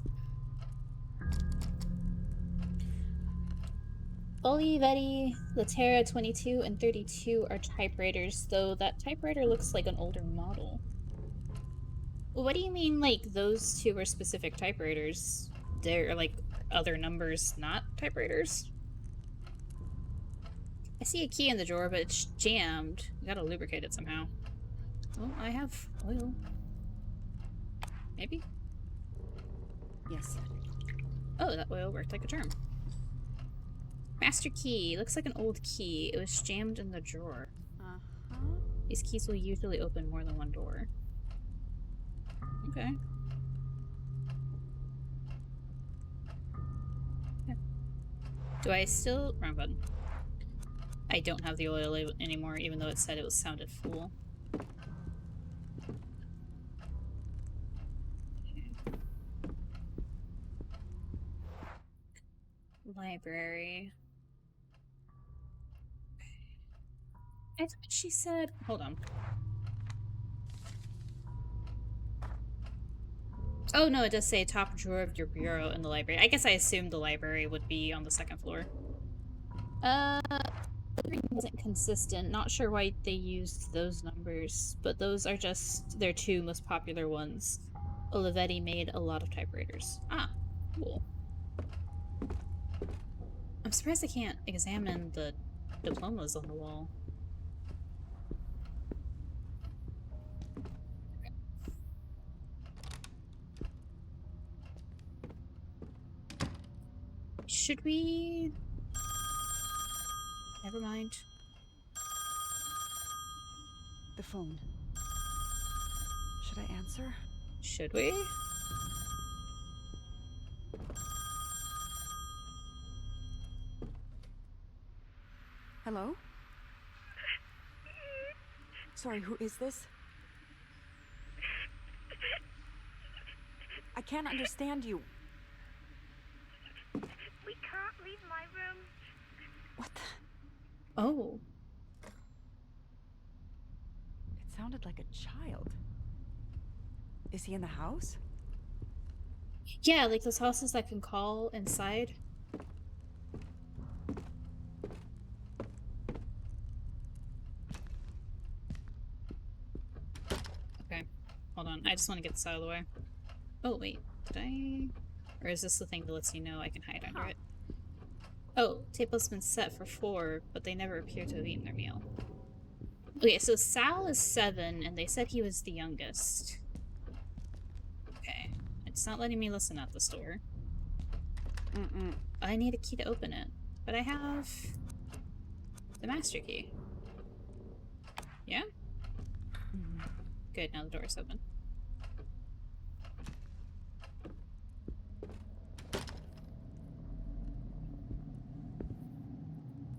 Olivetti, Latera 22 and 32 are typewriters, though that typewriter looks like an older model. What do you mean, like, those two are specific typewriters? They're, like, other numbers not typewriters? I see a key in the drawer, but it's jammed. You gotta lubricate it somehow. Oh, I have oil. Maybe? Yes. Oh, that oil worked like a charm. Master key. Looks like an old key. It was jammed in the drawer. Uh-huh. These keys will usually open more than one door. Okay. Yeah. Do I still... Wrong button. I don't have the oil anymore, even though it said it was sounded full. Library. I thought she said... Hold on. Oh, no, it does say top drawer of your bureau in the library. I guess I assumed the library would be on the second floor. Isn't consistent. Not sure why they used those numbers, but those are just their two most popular ones. Olivetti made a lot of typewriters. Ah, cool. I'm surprised I can't examine the diplomas on the wall. Should we... Never mind. The phone. Should I answer? Should we? Hello? Sorry, who is this? I can't understand you. We can't leave my room. What the? Oh. It sounded like a child. Is he in the house? Yeah, like those houses that can call inside. Okay, hold on. I just want to get this out of the way. Oh, wait. Did I... Or is this the thing that lets you know I can hide under it? Oh, table has been set for 4, but they never appear to have eaten their meal. Okay, so Sal is 7, and they said he was the youngest. Okay. It's not letting me listen at the store. I need a key to open it. But I have... the master key. Yeah? Good, now the door's open.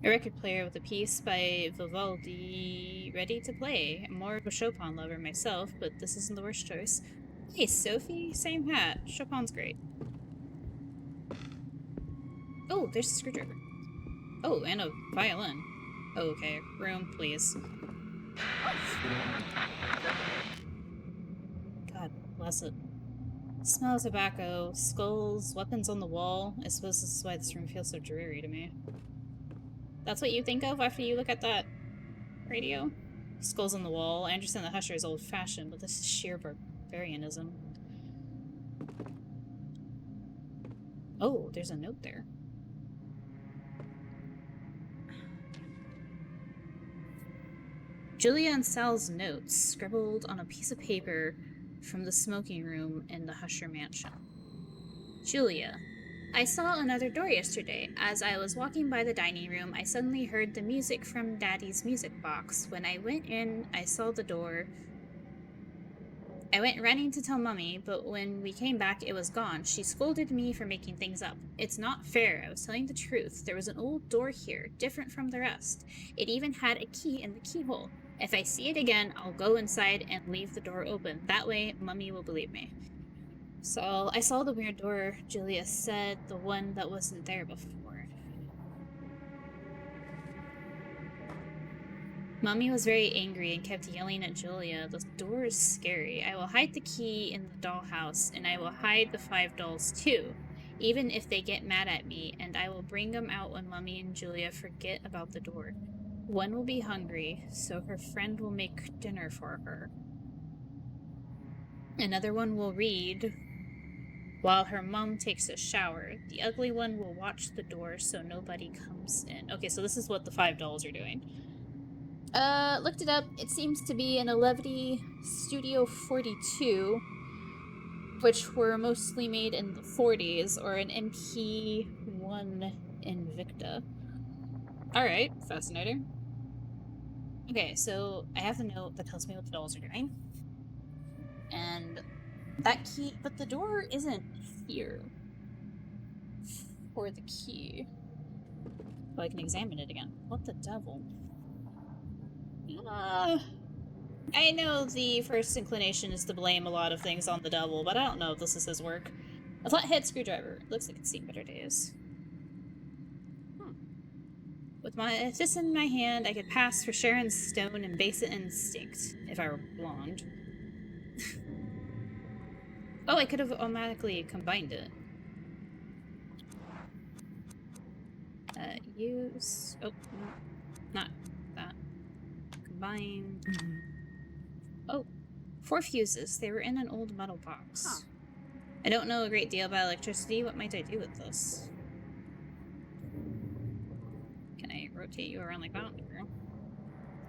A record player with a piece by Vivaldi ready to play. I'm more of a Chopin lover myself, but this isn't the worst choice. Hey, Sophie, same hat. Chopin's great. Oh, there's a screwdriver. Oh, and a violin. Oh, okay, room, please. God bless it. Smell of tobacco, skulls, weapons on the wall. I suppose this is why this room feels so dreary to me. That's what you think of after you look at that radio? Skulls on the wall. I understand the Husher is old-fashioned, but this is sheer barbarianism. Oh, there's a note there. Julia and Sal's notes, scribbled on a piece of paper from the smoking room in the Husher mansion. Julia. I saw another door yesterday. As I was walking by the dining room, I suddenly heard the music from Daddy's music box. When I went in, I saw the door. I went running to tell Mummy, but when we came back, it was gone. She scolded me for making things up. It's not fair. I was telling the truth. There was an old door here, different from the rest. It even had a key in the keyhole. If I see it again, I'll go inside and leave the door open. That way, Mummy will believe me. So, I saw the weird door, Julia said, the one that wasn't there before. Mummy was very angry and kept yelling at Julia. The door is scary. I will hide the key in the dollhouse, and I will hide the 5 dolls too, even if they get mad at me, and I will bring them out when Mummy and Julia forget about the door. One will be hungry, so her friend will make dinner for her. Another one will read while her mom takes a shower. The ugly one will watch the door so nobody comes in. Okay, so this is what the 5 dolls are doing. Looked it up. It seems to be an Elevity Studio 42, which were mostly made in the 40s, or an MP1 Invicta. Alright, fascinating. Okay, so I have a note that tells me what the dolls are doing. And that key, but the door isn't here for the key. Oh, I can examine it again. What the devil? I know the first inclination is to blame a lot of things on the devil, but I don't know if this is his work. A flathead screwdriver. Looks like it's seen better days. With this in my hand, I could pass for Sharon Stone and Basic Instinct if I were blonde. Oh, I could have automatically combined it. Use... Oh, no. Not that. Combine... Oh, 4 fuses. They were in an old metal box. Huh. I don't know a great deal about electricity. What might I do with this? Can I rotate you around like that?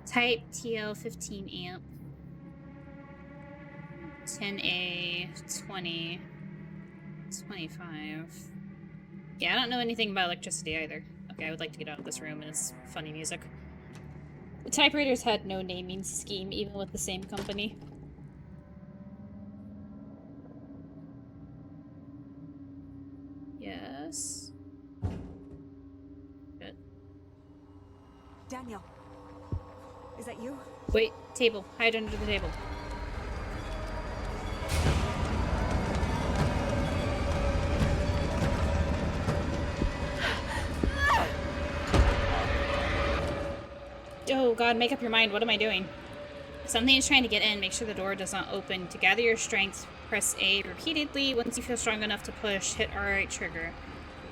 Type TL 15 amp. 10A 20 25. Yeah, I don't know anything about electricity either. Okay, I would like to get out of this room and it's funny music. The typewriters had no naming scheme, even with the same company. Yes. Good. Daniel, is that you? Wait, table. Hide under the table. Oh god, make up your mind. What am I doing? Something is trying to get in. Make sure the door does not open. To gather your strength, press A repeatedly. Once you feel strong enough to push, hit R trigger.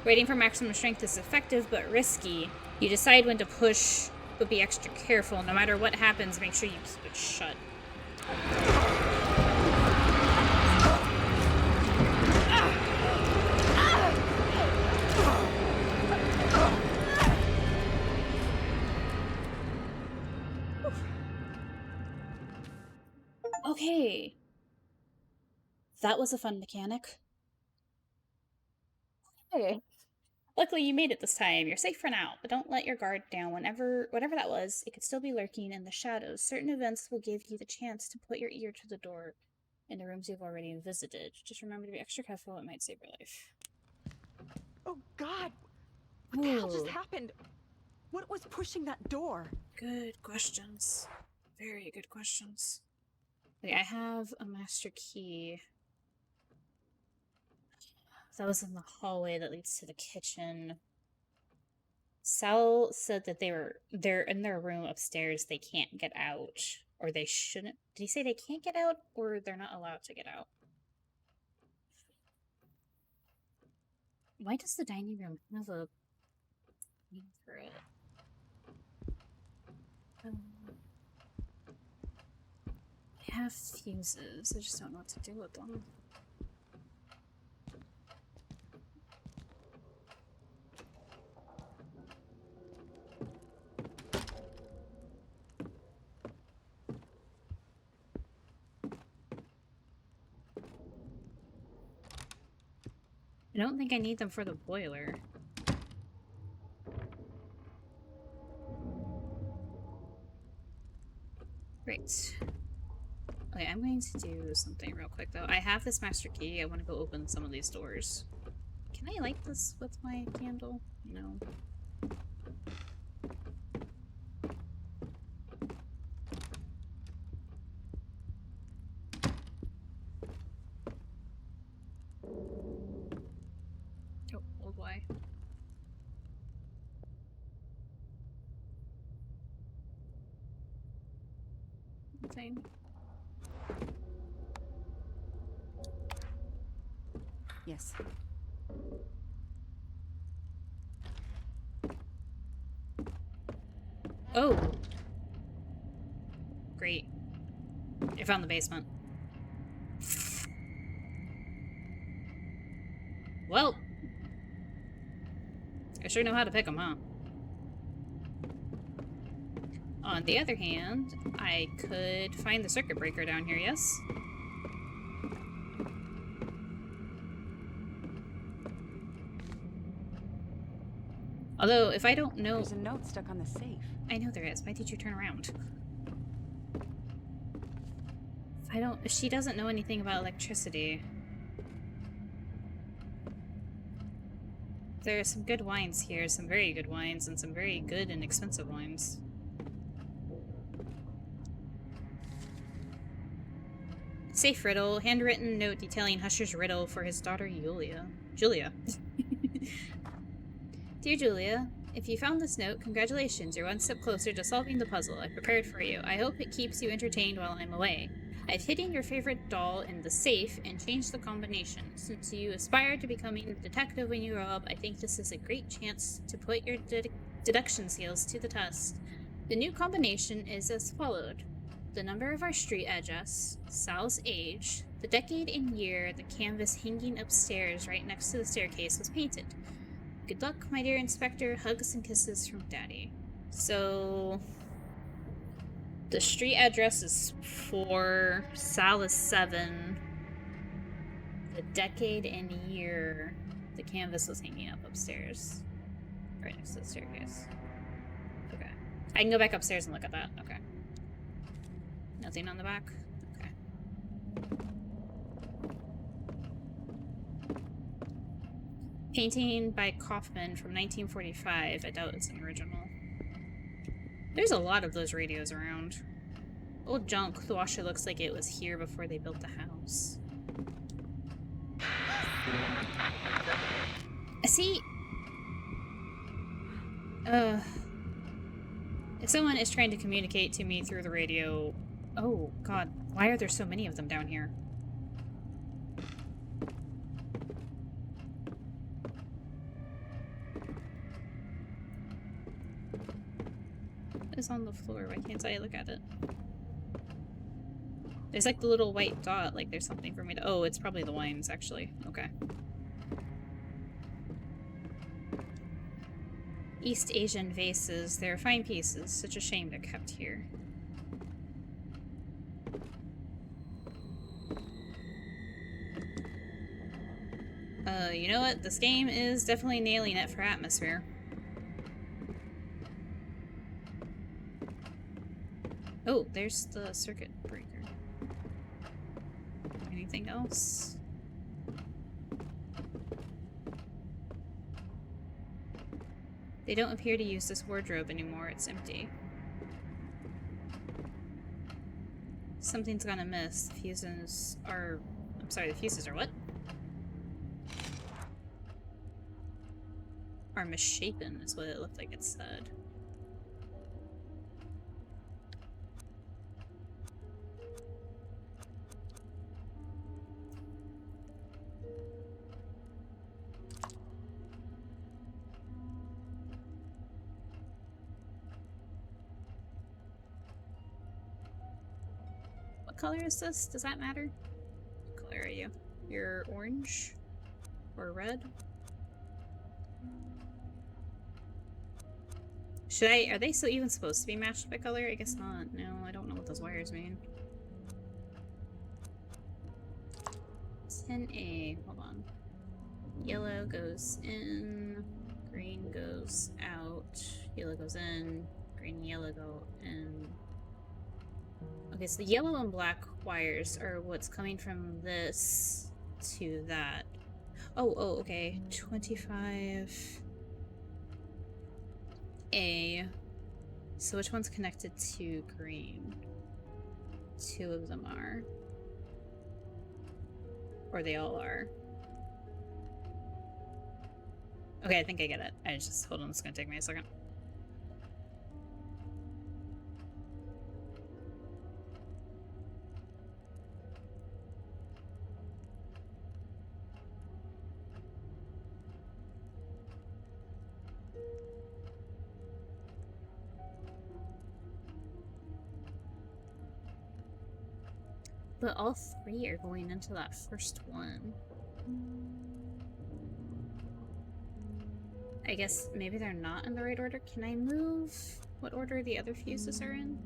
Waiting for maximum strength is effective but risky. You decide when to push, but be extra careful. No matter what happens, make sure you keep it shut. Okay. That was a fun mechanic. Okay. Luckily you made it this time. You're safe for now, but don't let your guard down. Whatever that was, it could still be lurking in the shadows. Certain events will give you the chance to put your ear to the door in the rooms you've already visited. Just remember to be extra careful. It might save your life. Oh God! What the hell just happened? What was pushing that door? Good questions. Very good questions. Wait, I have a master key. That was in the hallway that leads to the kitchen. Sal said that they're in their room upstairs. They can't get out. Or they shouldn't. Did he say they can't get out or they're not allowed to get out? Why does the dining room have a name for it? I have fuses. I just don't know what to do with them. I don't think I need them for the boiler. Great. Okay, I'm going to do something real quick though. I have this master key. I want to go open some of these doors. Can I light this with my candle? No. Oh, old Y. Nothing. Yes. Oh! Great. I found the basement. sure know how to pick them, huh? On the other hand, I could find the circuit breaker down here, yes? Although, if I don't know... There's a note stuck on the safe. I know there is. Why did you turn around? If she doesn't know anything about electricity... There are some good wines here, some very good wines, and some very good and expensive wines. Safe riddle, handwritten note detailing Husher's riddle for his daughter Julia. Dear Julia, if you found this note, congratulations, you're one step closer to solving the puzzle I prepared for you. I hope it keeps you entertained while I'm away. I've hidden your favorite doll in the safe and changed the combination. Since you aspire to becoming a detective when you grow up, I think this is a great chance to put your deduction skills to the test. The new combination is as followed. The number of our street address, Sal's age, the decade and year the canvas hanging upstairs right next to the staircase was painted. Good luck, my dear Inspector. Hugs and kisses from Daddy. So... the street address is 4, Sal is 7, the decade and year the canvas was hanging up upstairs. Right next to the staircase. Okay. I can go back upstairs and look at that. Okay. Nothing on the back? Okay. Painting by Kaufman from 1945. I doubt it's an original. There's a lot of those radios around. Old junk. The washer looks like it was here before they built the house. See? If someone is trying to communicate to me through the radio... Oh, God. Why are there so many of them down here? What is on the floor? Why can't I look at it? There's like the little white dot, like there's something for me to... Oh, it's probably the wines, actually. Okay. East Asian vases. They're fine pieces. Such a shame they're kept here. You know what? This game is definitely nailing it for atmosphere. Oh, there's the circuit breaker. Anything else? They don't appear to use this wardrobe anymore. It's empty. Something's gone amiss. The fuses are... I'm sorry, the fuses are what? Are misshapen is what it looked like it said. What color is this? Does that matter? What color are you? You're orange? Or red? Are they still even supposed to be matched by color? I guess not. No, I don't know what those wires mean. 10A, hold on. Yellow goes in, green goes out, yellow goes in, green and yellow go in. Okay, so the yellow and black wires are what's coming from this to that. Oh, okay. 25... A. So which one's connected to green? Two of them are. Or they all are. Okay, I think I get it. Hold on, it's gonna take me a second. But all three are going into that first one. I guess maybe they're not in the right order. Can I move what order the other fuses are in?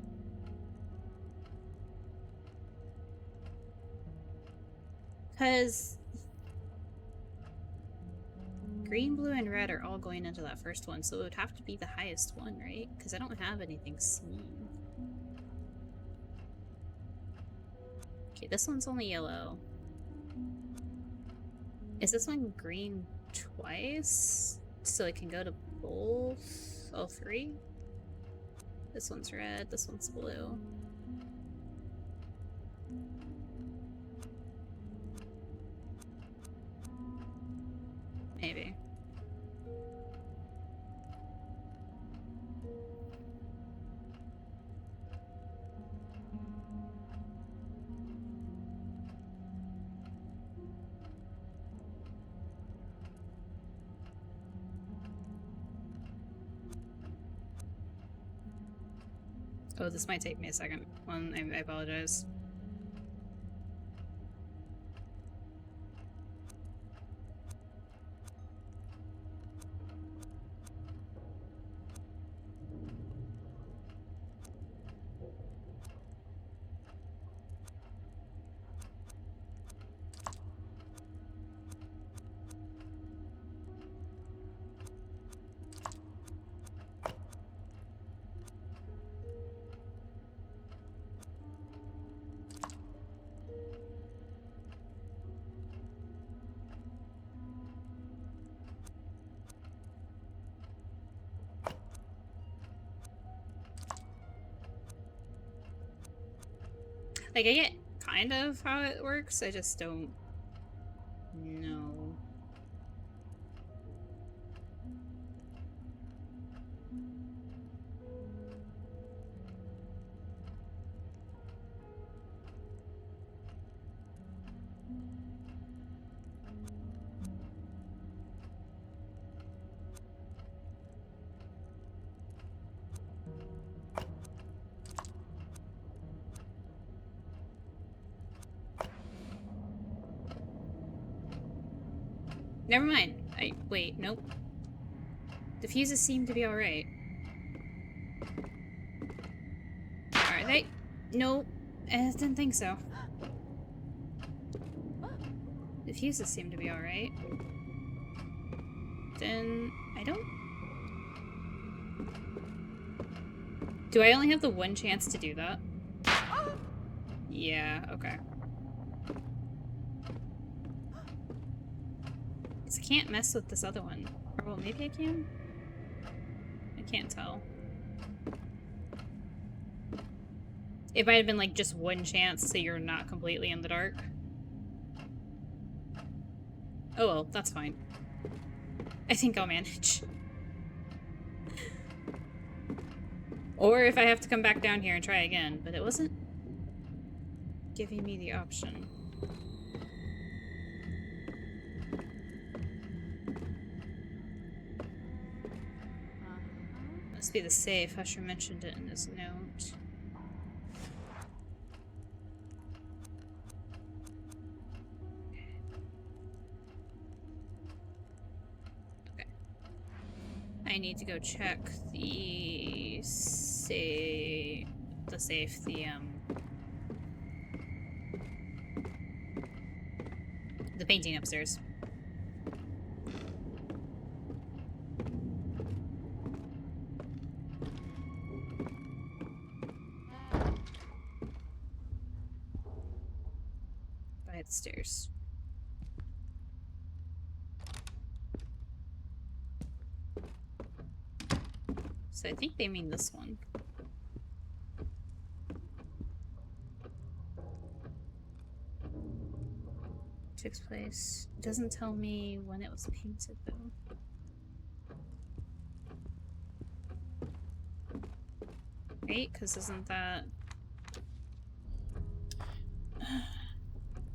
Because green, blue, and red are all going into that first one, so it would have to be the highest one, right? Because I don't have anything seen. Okay, this one's only yellow. Is this one green twice? So it can go to both? All three? This one's red, this one's blue. Maybe. Oh, this might take me a second. I apologize. Like, I get kind of how it works, I just don't know. Never mind. Wait, nope. The fuses seem to be alright. Are they? Nope. I didn't think so. The fuses seem to be alright. Then I don't... Do I only have the one chance to do that? Yeah, okay. I can't mess with this other one. Or, well, maybe I can? I can't tell. It might have been, like, just one chance so you're not completely in the dark. Oh well, that's fine. I think I'll manage. Or if I have to come back down here and try again, but it wasn't giving me the option. Must be the safe. Usher mentioned it in his note. Okay. I need to go check the safe. The painting upstairs. By the stairs. So I think they mean this one. Takes place. It doesn't tell me when it was painted though. Right? Because isn't that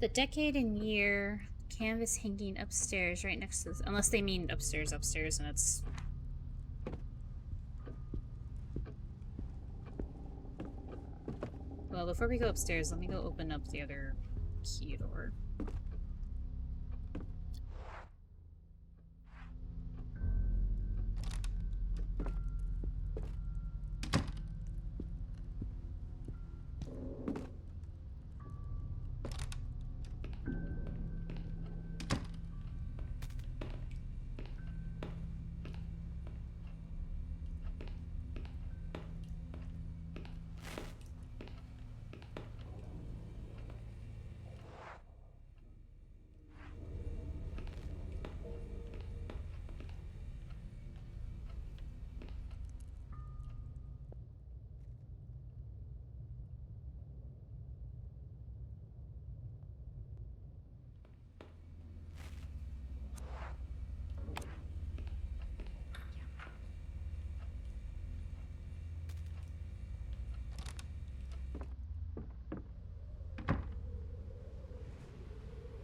the decade and year canvas hanging upstairs right next to this, unless they mean upstairs and it's well, before we go upstairs, let me go open up the other key door.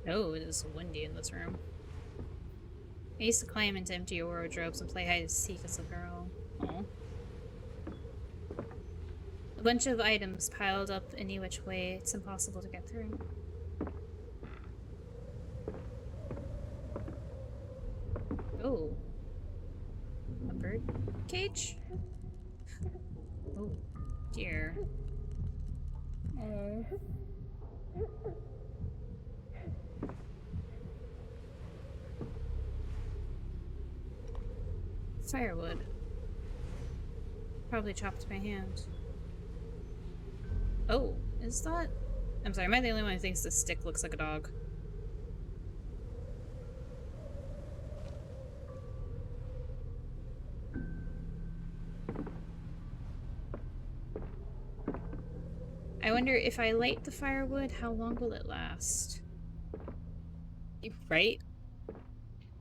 Oh, it is windy in this room. I used to climb into empty wardrobes and play hide and seek as a girl. Oh. A bunch of items piled up any which way. It's impossible to get through. Oh. A bird cage? Oh, dear. Oh. Firewood. Probably chopped by hand. Oh, is that... I'm sorry, am I the only one who thinks this stick looks like a dog? I wonder if I light the firewood, how long will it last? Right?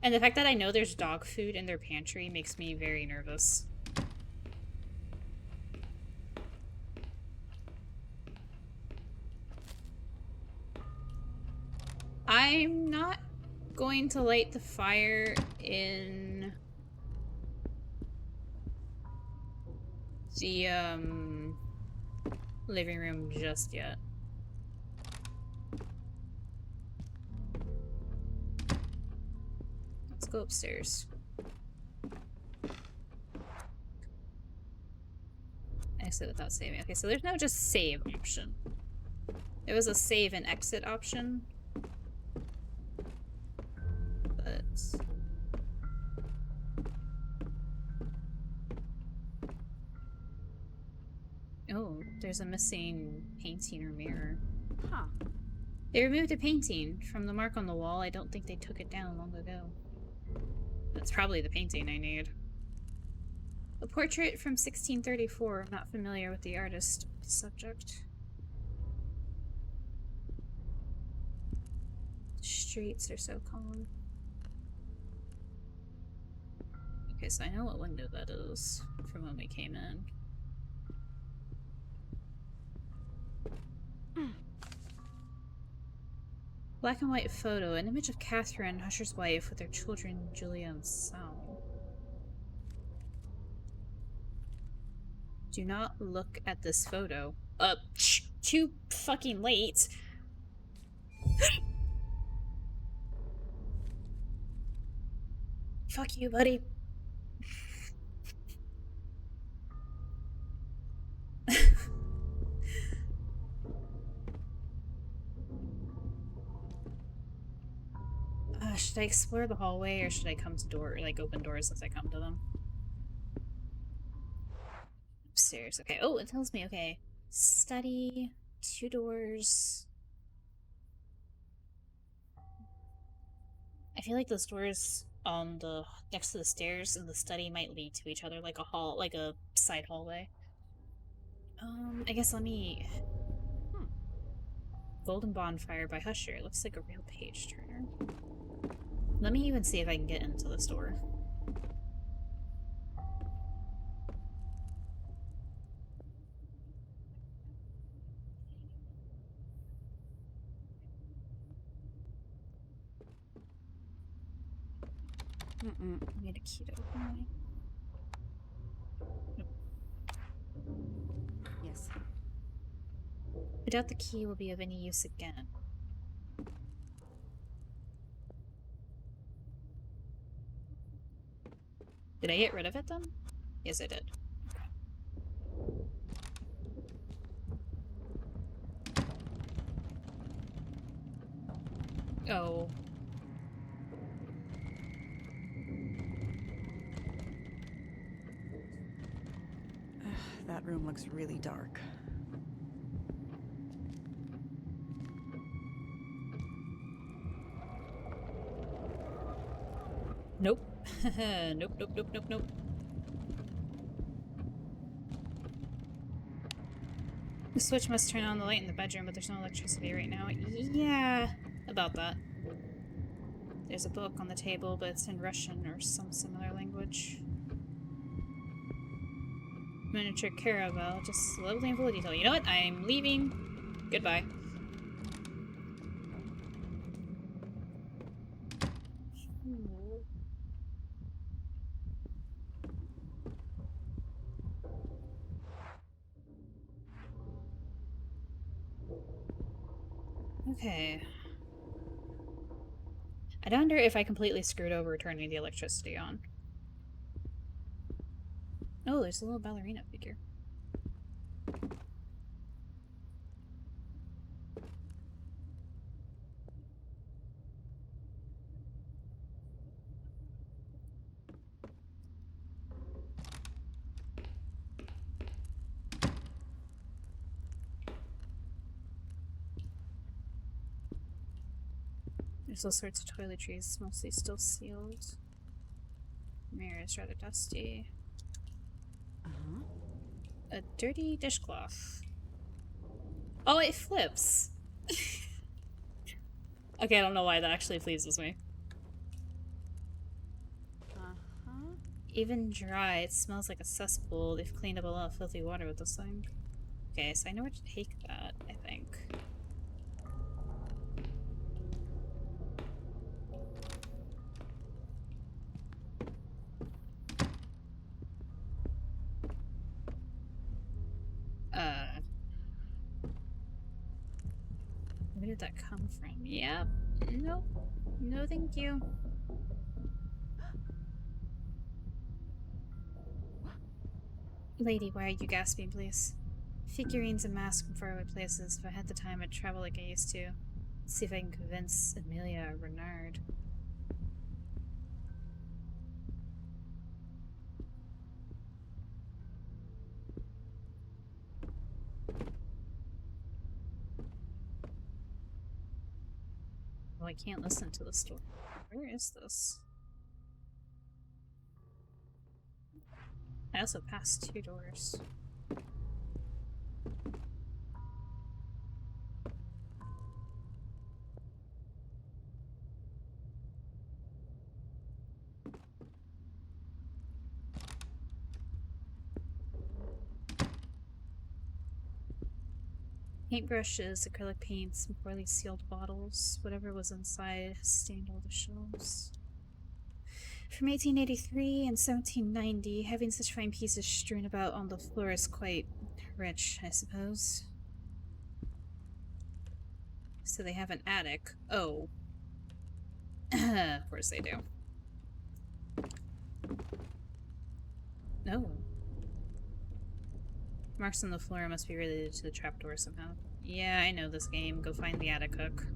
And the fact that I know there's dog food in their pantry makes me very nervous. I'm not going to light the fire in the living room just yet. Let's go upstairs. Exit without saving. Okay, so there's no just save option. There was a save and exit option. But... oh, there's a missing painting or mirror. Huh. They removed a painting from the mark on the wall. I don't think they took it down long ago. That's probably the painting I need. A portrait from 1634. I'm not familiar with the artist. Subject. Streets are so calm. Okay, so I know what window that is from when we came in. Black and white photo. An image of Catherine, Husher's wife, with their children, Julia and Sal. Do not look at this photo. Too fucking late. Fuck you, buddy. Should I explore the hallway or should I come to open doors as I come to them? Upstairs. Okay. Oh, it tells me. Okay. Study. 2 doors. I feel like those doors on the next to the stairs in the study might lead to each other, like a side hallway. I guess let me... Golden Bonfire by Husher. It looks like a real page turner. Let me even see if I can get into this door. I need a key to open it. Yes. I doubt the key will be of any use again. Did I get rid of it then? Yes, I did. Oh. That room looks really dark. Nope. Nope, nope, nope, nope, nope. The switch must turn on the light in the bedroom, but there's no electricity right now. Yeah, about that. There's a book on the table, but it's in Russian or some similar language. Miniature caravel, just lovely and full of detail. You know what? I'm leaving. Goodbye. Hmm. Okay. I wonder if I completely screwed over turning the electricity on. Oh, there's a little ballerina figure. There's all sorts of toiletries, mostly still sealed. Mirror is rather dusty. Uh-huh. A dirty dishcloth. Oh, it flips! Okay, I don't know why that actually pleases me. Uh-huh. Even dry, it smells like a cesspool. They've cleaned up a lot of filthy water with this thing. Okay, so I know where to take that, I think. Where did that come from? Yep. Nope. No, thank you. Lady, why are you gasping, please? Figurines and masks from faraway places. If I had the time, I'd travel like I used to. See if I can convince Amelia or Renard. Oh, I can't listen to the story. Where is this? I also passed 2 doors. Paintbrushes, acrylic paints, and poorly sealed bottles. Whatever was inside stained all the shelves. From 1883 and 1790, having such fine pieces strewn about on the floor is quite rich, I suppose. So they have an attic. Oh. Of course they do. No. Marks on the floor must be related to the trapdoor somehow. Yeah, I know this game. Go find the attic hook.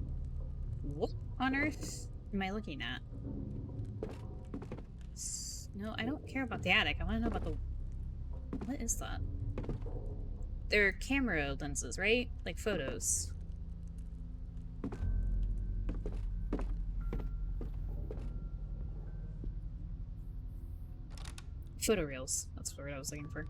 What on earth am I looking at? No, I don't care about the attic. I want to know about the... What is that? They're camera lenses, right? Like photos. Photoreels. That's the word I was looking for.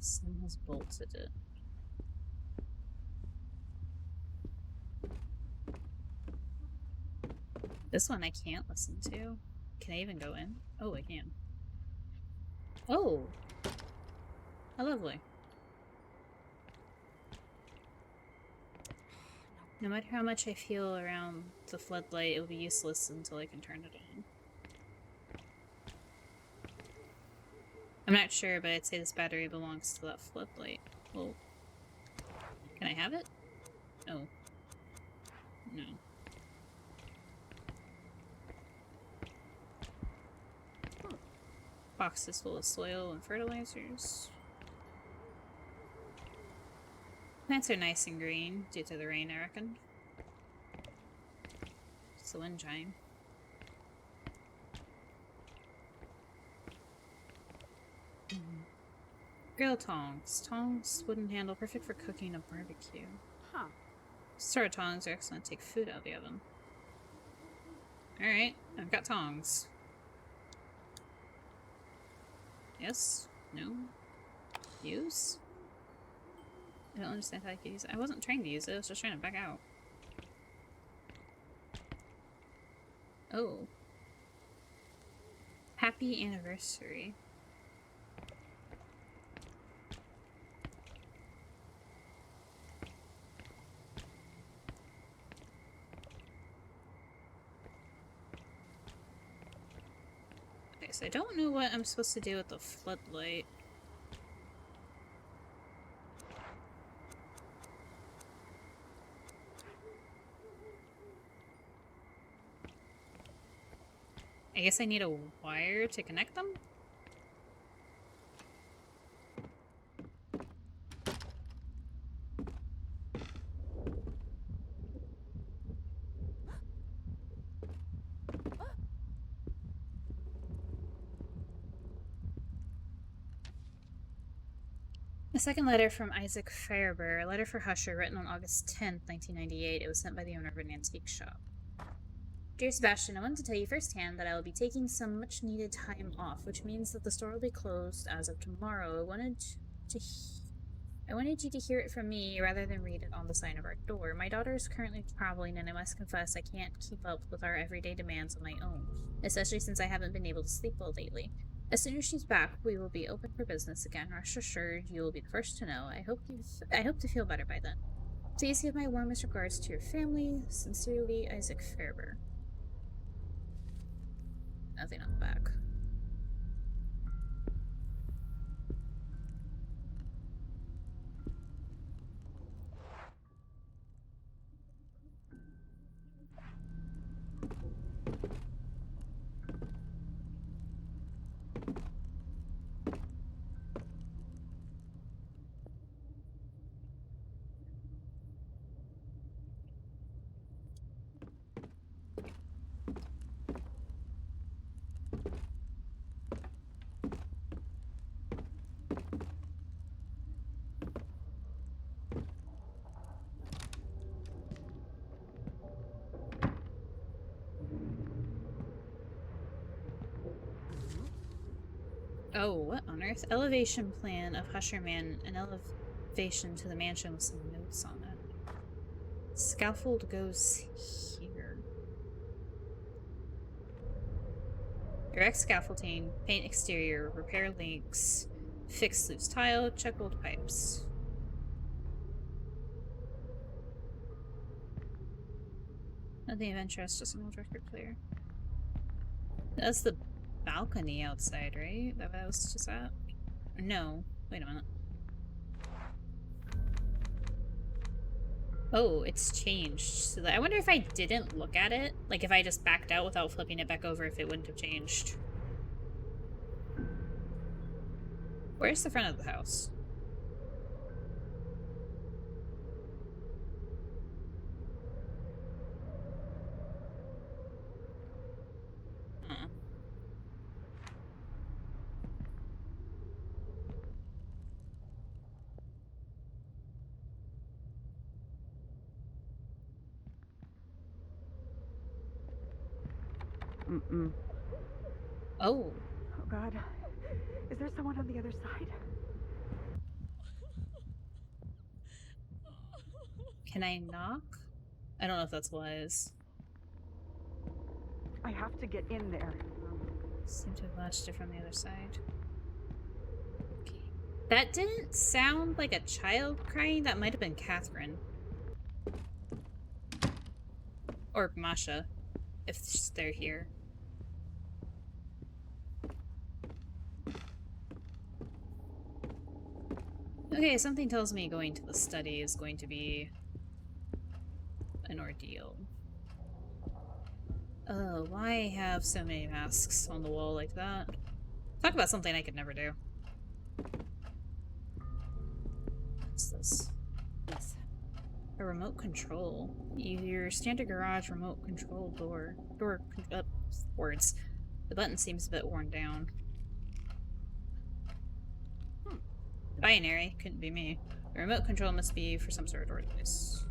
Someone has bolted it. This one I can't listen to. Can I even go in? Oh, I can. Oh! How lovely. No matter how much I feel around the floodlight, it will be useless until I can turn it on. I'm not sure, but I'd say this battery belongs to that floodlight. Well, can I have it? Oh. No. Boxes full of soil and fertilizers. Plants are nice and green due to the rain, I reckon. It's the wind chime. Grill tongs. Tongs, wooden handle, perfect for cooking a barbecue. Huh. Star tongs are excellent to take food out of the oven. Alright, I've got tongs. Yes? No? Use? I don't understand how I could use it. I wasn't trying to use it, I was just trying to back out. Oh. Happy anniversary. Okay, so I don't know what I'm supposed to do with the floodlight. I guess I need a wire to connect them? A second letter from Isaac Fairber, a letter for Husher, written on August 10th, 1998. It was sent by the owner of an antique shop. Dear Sebastian, I wanted to tell you firsthand that I will be taking some much-needed time off, which means that the store will be closed as of tomorrow. I wanted you to hear it from me rather than read it on the sign of our door. My daughter is currently traveling, and I must confess I can't keep up with our everyday demands on my own, especially since I haven't been able to sleep well lately. As soon as she's back, we will be open for business again. Rest assured, you will be the first to know. I hope to feel better by then. Please give my warmest regards to your family. Sincerely, Isaac Fairber. Nothing on the back. Oh, what on earth? Elevation plan of Husherman, an elevation to the mansion with some notes on it. Scaffold goes here. Erect scaffolding, paint exterior, repair leaks, fix loose tile, check old pipes. Nothing of interest, just an old record player. That's the balcony outside, right? That was just that? No. Wait a minute. Oh, it's changed. So I wonder if I didn't look at it, like if I just backed out without flipping it back over, if it wouldn't have changed. Where's the front of the house? Huh. Oh. Oh God. Is there someone on the other side? Can I knock? I don't know if that's wise. I have to get in there. Seem to have latched it from the other side. Okay. That didn't sound like a child crying. That might have been Catherine. Or Masha, if they're here. Okay, something tells me going to the study is going to be an ordeal. Oh, why have so many masks on the wall like that? Talk about something I could never do. What's this? Yes. A remote control. Your standard garage remote control door. Words. The button seems a bit worn down. Binary. Couldn't be me. The remote control must be for some sort of door device.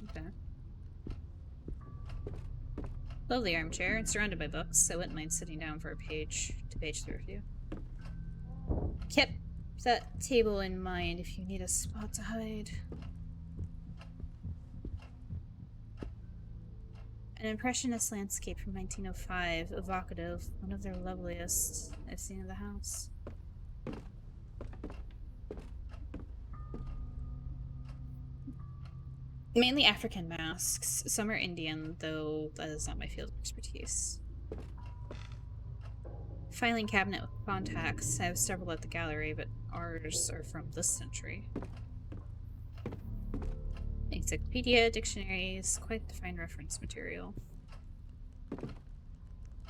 Okay. Lovely armchair. It's surrounded by books. I wouldn't mind sitting down for a page to page through a few. Kept that table in mind if you need a spot to hide. An impressionist landscape from 1905, evocative, one of their loveliest I've seen in the house. Mainly African masks. Some are Indian, though that is not my field of expertise. Filing cabinet with contacts. I have several at the gallery, but ours are from this century. Encyclopedia, dictionaries, quite the fine reference material.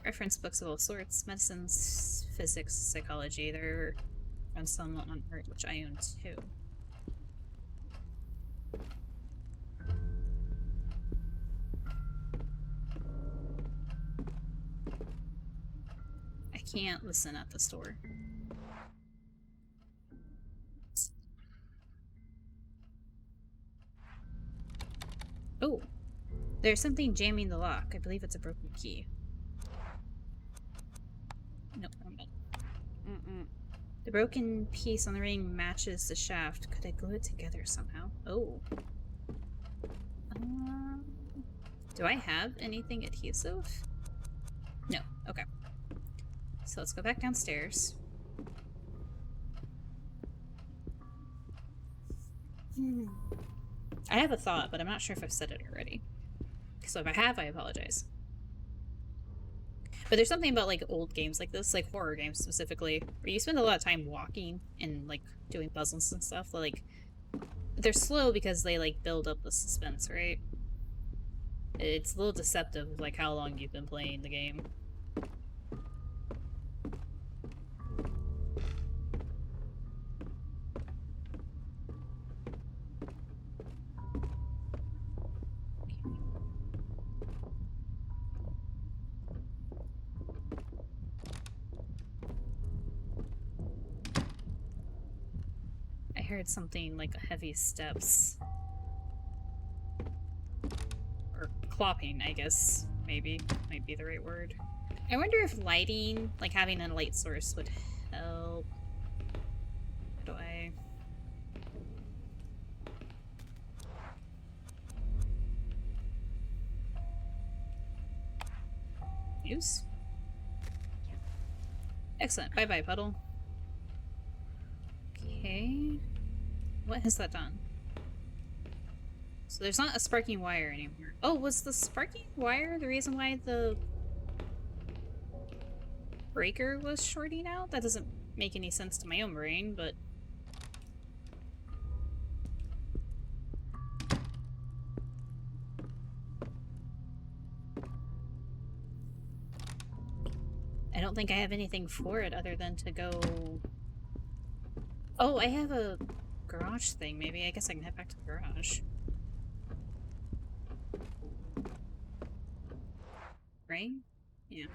Reference books of all sorts, medicines, physics, psychology. There are some on art, which I own too. I can't listen at the store. Oh, there's something jamming the lock. I believe it's a broken key. Nope, wrong button. The broken piece on the ring matches the shaft. Could I glue it together somehow? Oh. Do I have anything adhesive? No. Okay. So let's go back downstairs. I have a thought, but I'm not sure if I've said it already. So if I have, I apologize. But there's something about like old games like this, like horror games specifically, where you spend a lot of time walking and like doing puzzles and stuff. Like they're slow because they like build up the suspense, right? It's a little deceptive of like how long you've been playing the game. I heard something like heavy steps. Or clopping, I guess. Maybe. Might be the right word. I wonder if lighting, like having a light source would help. How do I... use? Excellent. Bye-bye, puddle. Okay. What has that done? So there's not a sparking wire anymore. Oh, was the sparking wire the reason why the breaker was shorting out? That doesn't make any sense to my own brain, but... I don't think I have anything for it other than to go... Oh, I have a garage thing, maybe. I guess I can head back to the garage. Right? Yeah.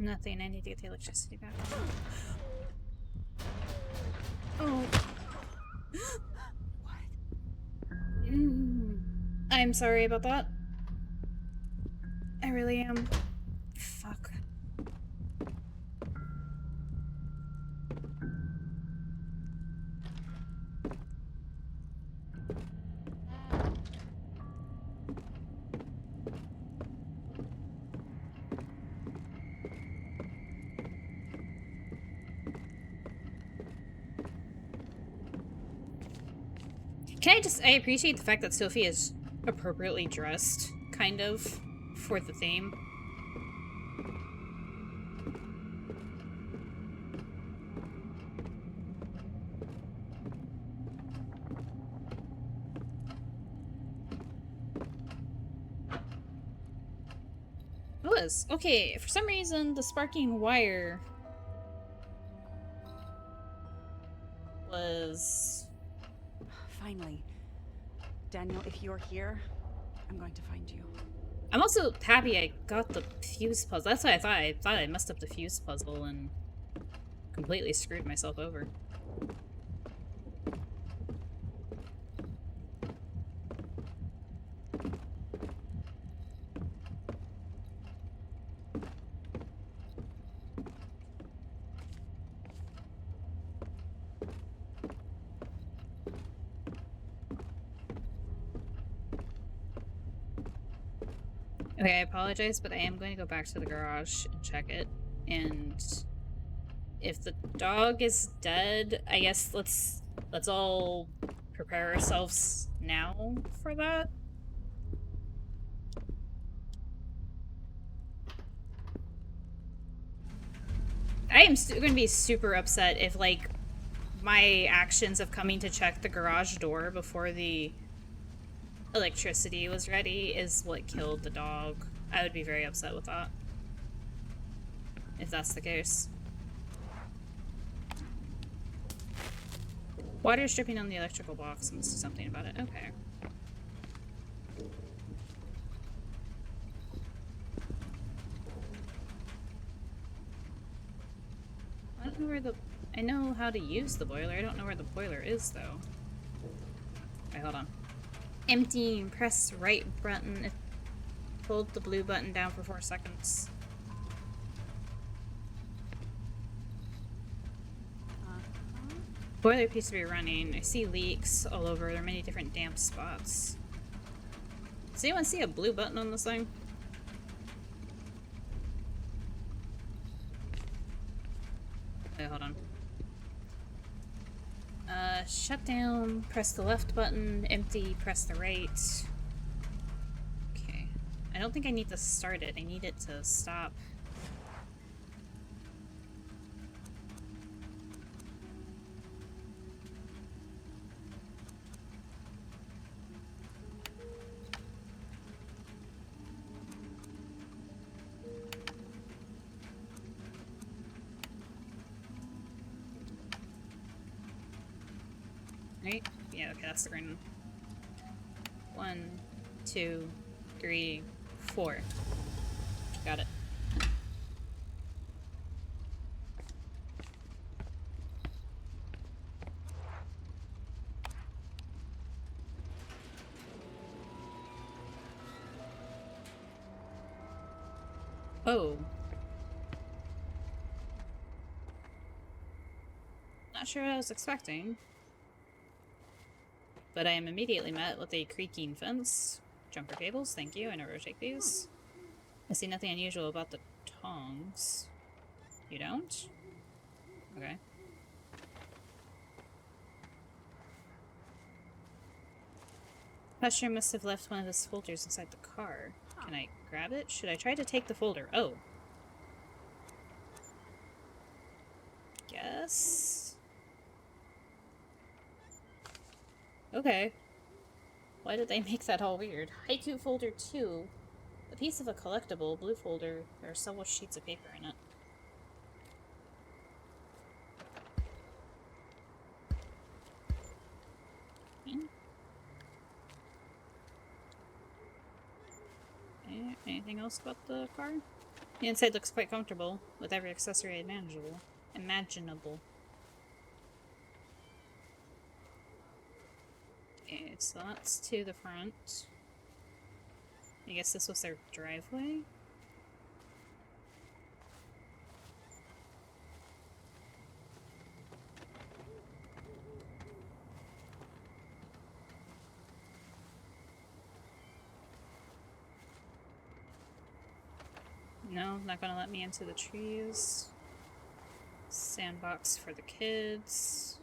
Nothing. I need to get the electricity back. Oh. What? I'm sorry about that. I really am. Fuck. I appreciate the fact that Sophie is appropriately dressed, kind of, for the theme. It was. Okay, for some reason, the sparking wire was... Finally. Daniel, if you're here, I'm going to find you. I'm also happy I got the fuse puzzle. That's what I thought. I thought I messed up the fuse puzzle and completely screwed myself over. Okay, I apologize, but I am going to go back to the garage and check it. And if the dog is dead, I guess let's all prepare ourselves now for that. I am going to be super upset if, like, my actions of coming to check the garage door before the electricity was ready is what killed the dog. I would be very upset with that. If that's the case. Water is dripping on the electrical box. Must do something about it. Okay. I don't know where the... I know how to use the boiler. I don't know where the boiler is, though. Okay, hold on. Empty. Press right button. Hold the blue button down for 4 seconds. Boiler appears to be running. I see leaks all over. There are many different damp spots. Does anyone see a blue button on this thing? Okay, hold on. Shut down. Press the left button. Empty. Press the right. Okay. I don't think I need to start it. I need it to stop. Right? Yeah, okay, that's the green one. 1, 2, 3, 4. Got it. Oh. Not sure what I was expecting. But I am immediately met with a creaking fence. Jumper cables, thank you. I know where to take these. I see nothing unusual about the tongs. You don't? Okay. Pastor must have left one of his folders inside the car. Can I grab it? Should I try to take the folder? Oh. Yes. Okay. Why did they make that all weird? Haiku folder 2. A piece of a collectible, blue folder. There are several sheets of paper in it. Anything else about the car? The inside looks quite comfortable, with every accessory imaginable. Okay, so that's to the front. I guess this was their driveway? No, not gonna let me into the trees. Sandbox for the kids.